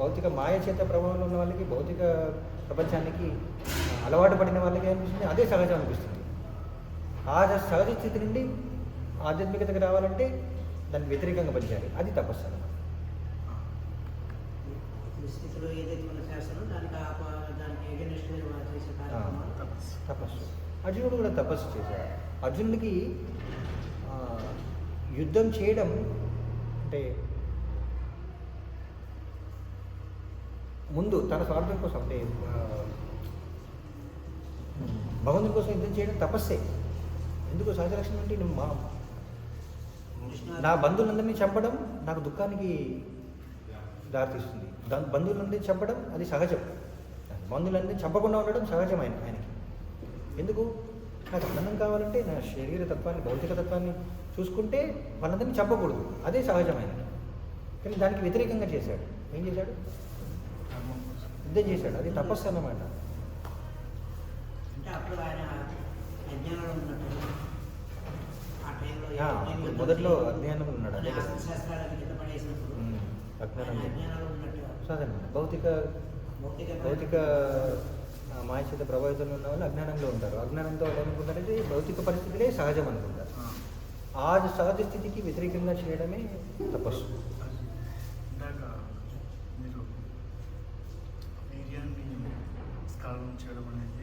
భౌతిక మాయ చేత ప్రభావంలో ఉన్న వాళ్ళకి, భౌతిక ప్రపంచానికి అలవాటు పడిన వాళ్ళకి అనిపిస్తుంది అదే సహజం అనిపిస్తుంది. ఆ సహజ స్థితి నుండి ఆధ్యాత్మికతకు రావాలంటే దానికి వ్యతిరేకంగా పనిచేయాలి. అది తపస్సు అన్నమాట. స్థితిలో ఏదైతే మనం చేస్తామో దానికి ఎగెనిస్ట్ చేసే కార్యక్రమాలు తపస్సు. అర్జునుడు కూడా తపస్సు చేశాడు. అర్జునుడికి యుద్ధం చేయడం అంటే ముందు తన స్వార్థం కోసం, అంటే భగవంతుని కోసం యుద్ధం చేయడం తపస్సే. ఎందుకు సహజలక్షణం అంటే నా బంధువులందరినీ చంపడం నాకు దుఃఖానికి దారితీస్తుంది. బంధువులందరినీ చంపడం అది సహజం. బంధువులందరినీ చంపకుండా ఉండడం సహజం ఆయనకి. ఎందుకు? నాకు ఆనందం కావాలంటే నా శరీర తత్వాన్ని, భౌతిక తత్వాన్ని చూసుకుంటే వాళ్ళందరినీ చంపకూడదు, అదే సహజం ఆయనకి. కానీ దానికి వ్యతిరేకంగా చేశాడు. ఏం చేశాడు? యుద్ధం చేశాడు. అది తపస్సు అన్నమాట. అంటే అప్పుడు ఆయన అజ్ఞానంలో ఉన్నట్టు ఆ టైంలో మొదట్లో అజ్ఞానంలో ఉన్నాడు. అదే శాస్త్రాలకు కింద పడేసినప్పుడు అజ్ఞానంలో ఉన్నట్టు సాధారణ భౌతిక మాయ చేత ప్రభావితంలో ఉన్న వాళ్ళు అజ్ఞానంలో ఉంటారు. అజ్ఞానంతో వాళ్ళు ఏమనుకుంటారంటే భౌతిక పరిస్థితులే సహజం అనుకుంటారు. ఆ సహజ స్థితికి వ్యతిరేకంగా చేయడమే తపస్సు. ఇందాక మీరు వీర్యాన్ని స్కాలం చేయడం అనేది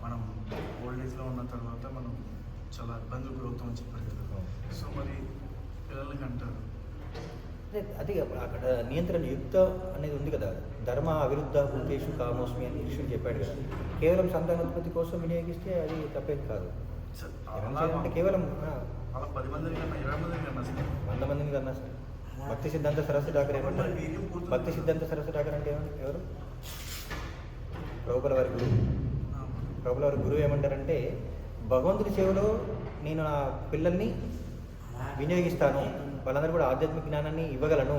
మనం ఓల్డ్ ఏజ్లో ఉన్న తర్వాత మనం చాలా ఇబ్బందులు గురవుతామని చెప్పారు కదా. సో మరి పిల్లలకి అంటారు అది అక్కడ నియంత్రణ యుక్త అనేది ఉంది కదా, ధర్మ అవిరుద్ధ భూతేషు కామోస్మి అని కృష్ణుడు చెప్పాడు కదా. కేవలం సంతానోత్పత్తి కోసం వినియోగిస్తే అది తప్పేం కాదు. అంటే కేవలం అలా 10 మందిని కన్నా 20 మందిని కన్నా 100 మందిని కన్నా సరే. భక్తి సిద్ధాంత సరస్సు డాకర్ ఏమంటారు? భక్తి సిద్ధాంత సరస్సు డాకర్ అంటే ఎవరు? ప్రభువుల వారి గురువు. ప్రభువుల వారి గురువు ఏమంటారంటే, భగవంతుడి సేవలో నేను నా పిల్లల్ని వినియోగిస్తాను, వాళ్ళందరూ కూడా ఆధ్యాత్మిక జ్ఞానాన్ని ఇవ్వగలను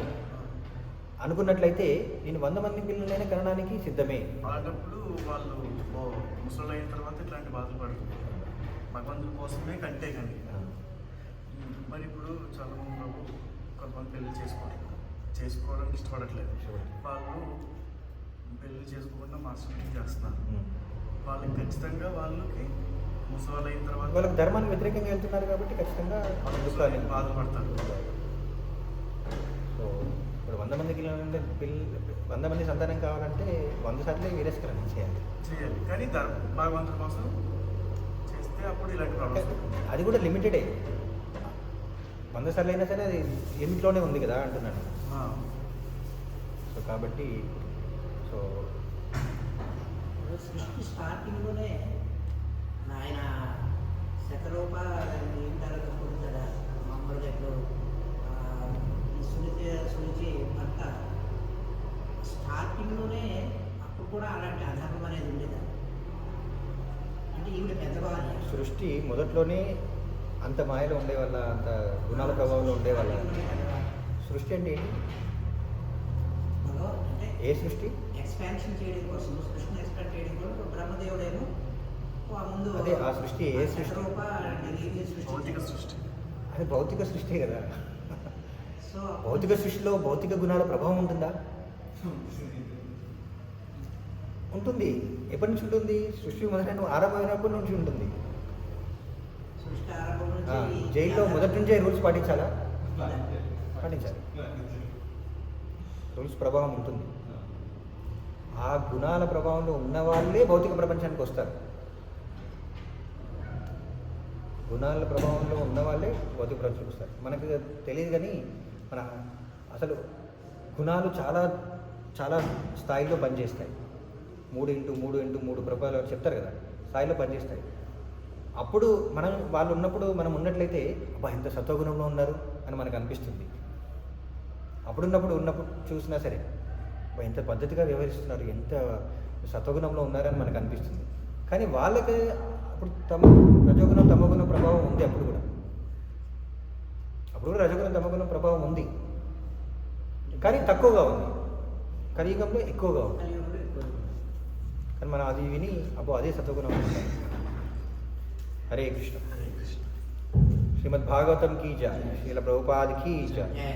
అనుకున్నట్లయితే నేను 100 మంది పిల్లలైనా కనడానికి సిద్ధమే. అలాంటప్పుడు వాళ్ళు ముసలి అయిన తర్వాత ఇట్లాంటి బాధలు పడుతుంది భగవంతుడి కోసమే కంటే కానీ. మరి ఇప్పుడు చాలా మంది ప్రభు కొంతమంది పెళ్లి చేసుకోవడానికి ఇష్టపడట్లేదు. వాళ్ళు పెళ్లి చేసుకోకుండా మాస్టర్ని చేస్తున్నారు. వాళ్ళకి ఖచ్చితంగా వాళ్ళకి ముసలి అయిన తర్వాత వాళ్ళకి ధర్మానికి వ్యతిరేకంగా వెళ్తున్నారు కాబట్టి ఖచ్చితంగా బాధపడతారు. సో ఇప్పుడు 100 మందికి 100 మంది సంతానం కావాలంటే 100 సార్లే వీరేస్కరణ చేయాలి. కానీ భగవంతుడి కోసం చేస్తే అప్పుడు ఇలాంటి ప్రాబ్లమ్స్. అది కూడా లిమిటెడే. 100 సార్లు అయినా సరే అది లిమిట్లోనే ఉంది కదా అంటున్నాను. సో కాబట్టి సృష్టి స్టార్టింగ్లోనే ఆయన శతరూప ఇంటారు కదా మామూలుగా ఇప్పుడు సులిచి భర్త స్టార్టింగ్లోనే అప్పుడు కూడా అలాంటి అధర్మం అనేది ఉండేదా? అంటే ఈవిడ పెద్దవాళ్ళు సృష్టి మొదట్లోనే అంత మాయలో ఉండేవాళ్ళ, అంత గుణాల ప్రభావంలో ఉండేవాళ్ళ. సృష్టి అంటే ఏంటి? అంటే ఏ సృష్టి? ఎక్స్పాన్షన్ చేయడం కోసం, సృష్టిని ఎక్స్పాండ్ చేయడం కోసం బ్రహ్మదేవుడేమో ముందు అదే ఆ సృష్టి ఏ సృష్టి? భౌతిక సృష్టి. అది భౌతిక సృష్టి కదా. సో భౌతిక సృష్టిలో భౌతిక గుణాల ప్రభావం ఉంటుందా? ఉంటుంది. ఎప్పటి నుంచి ఉంటుంది? సృష్టి మొదలైన ఆరంభమైనప్పటి నుంచి ఉంటుంది. సృష్టి ఆరంభం నుంచి జైల్లో మొదటి నుంచే రూల్స్ పాటించాలా? పాటించాలి. రూల్స్ ప్రభావం ఉంటుంది. ఆ గుణాల ప్రభావంలో ఉన్న వాళ్ళే భౌతిక ప్రపంచానికి వస్తారు. గుణాల ప్రభావంలో ఉన్న వాళ్ళే భౌతిక ప్రపంచానికి వస్తారు. మనకు తెలియదు కానీ మన అసలు గుణాలు చాలా చాలా స్థాయిలో పనిచేస్తాయి. 3x3x3 ప్రభావాలు చెప్తారు కదా. స్థాయిలో పనిచేస్తాయి. అప్పుడు వాళ్ళు ఉన్నప్పుడు మనం ఉన్నట్లయితే అబ్బా ఎంత సత్వగుణంలో ఉన్నారు అని మనకు అనిపిస్తుంది. ఉన్నప్పుడు చూసినా సరే అబ్బా ఎంత పద్ధతిగా వ్యవహరిస్తున్నారు, ఎంత సత్వగుణంలో ఉన్నారని మనకు అనిపిస్తుంది. కానీ వాళ్ళకి అప్పుడు రజోగుణం తమోగుణం ప్రభావం ఉంది. అప్పుడు కూడా రజోగుణం తమోగుణం ప్రభావం ఉంది, కానీ తక్కువగా ఉంది. కలియుగంలో ఎక్కువగా ఉంది. కలియుగంలో ఎక్కువ. కానీ మనం అది విని అబ్బో అదే సత్వగుణం ఉంటాం. హరే కృష్ణ. హరే కృష్ణ. శ్రీమద్ భాగవతం కీ జయ, శ్రీల ప్రభుపాద్ కీ జయ. జయ.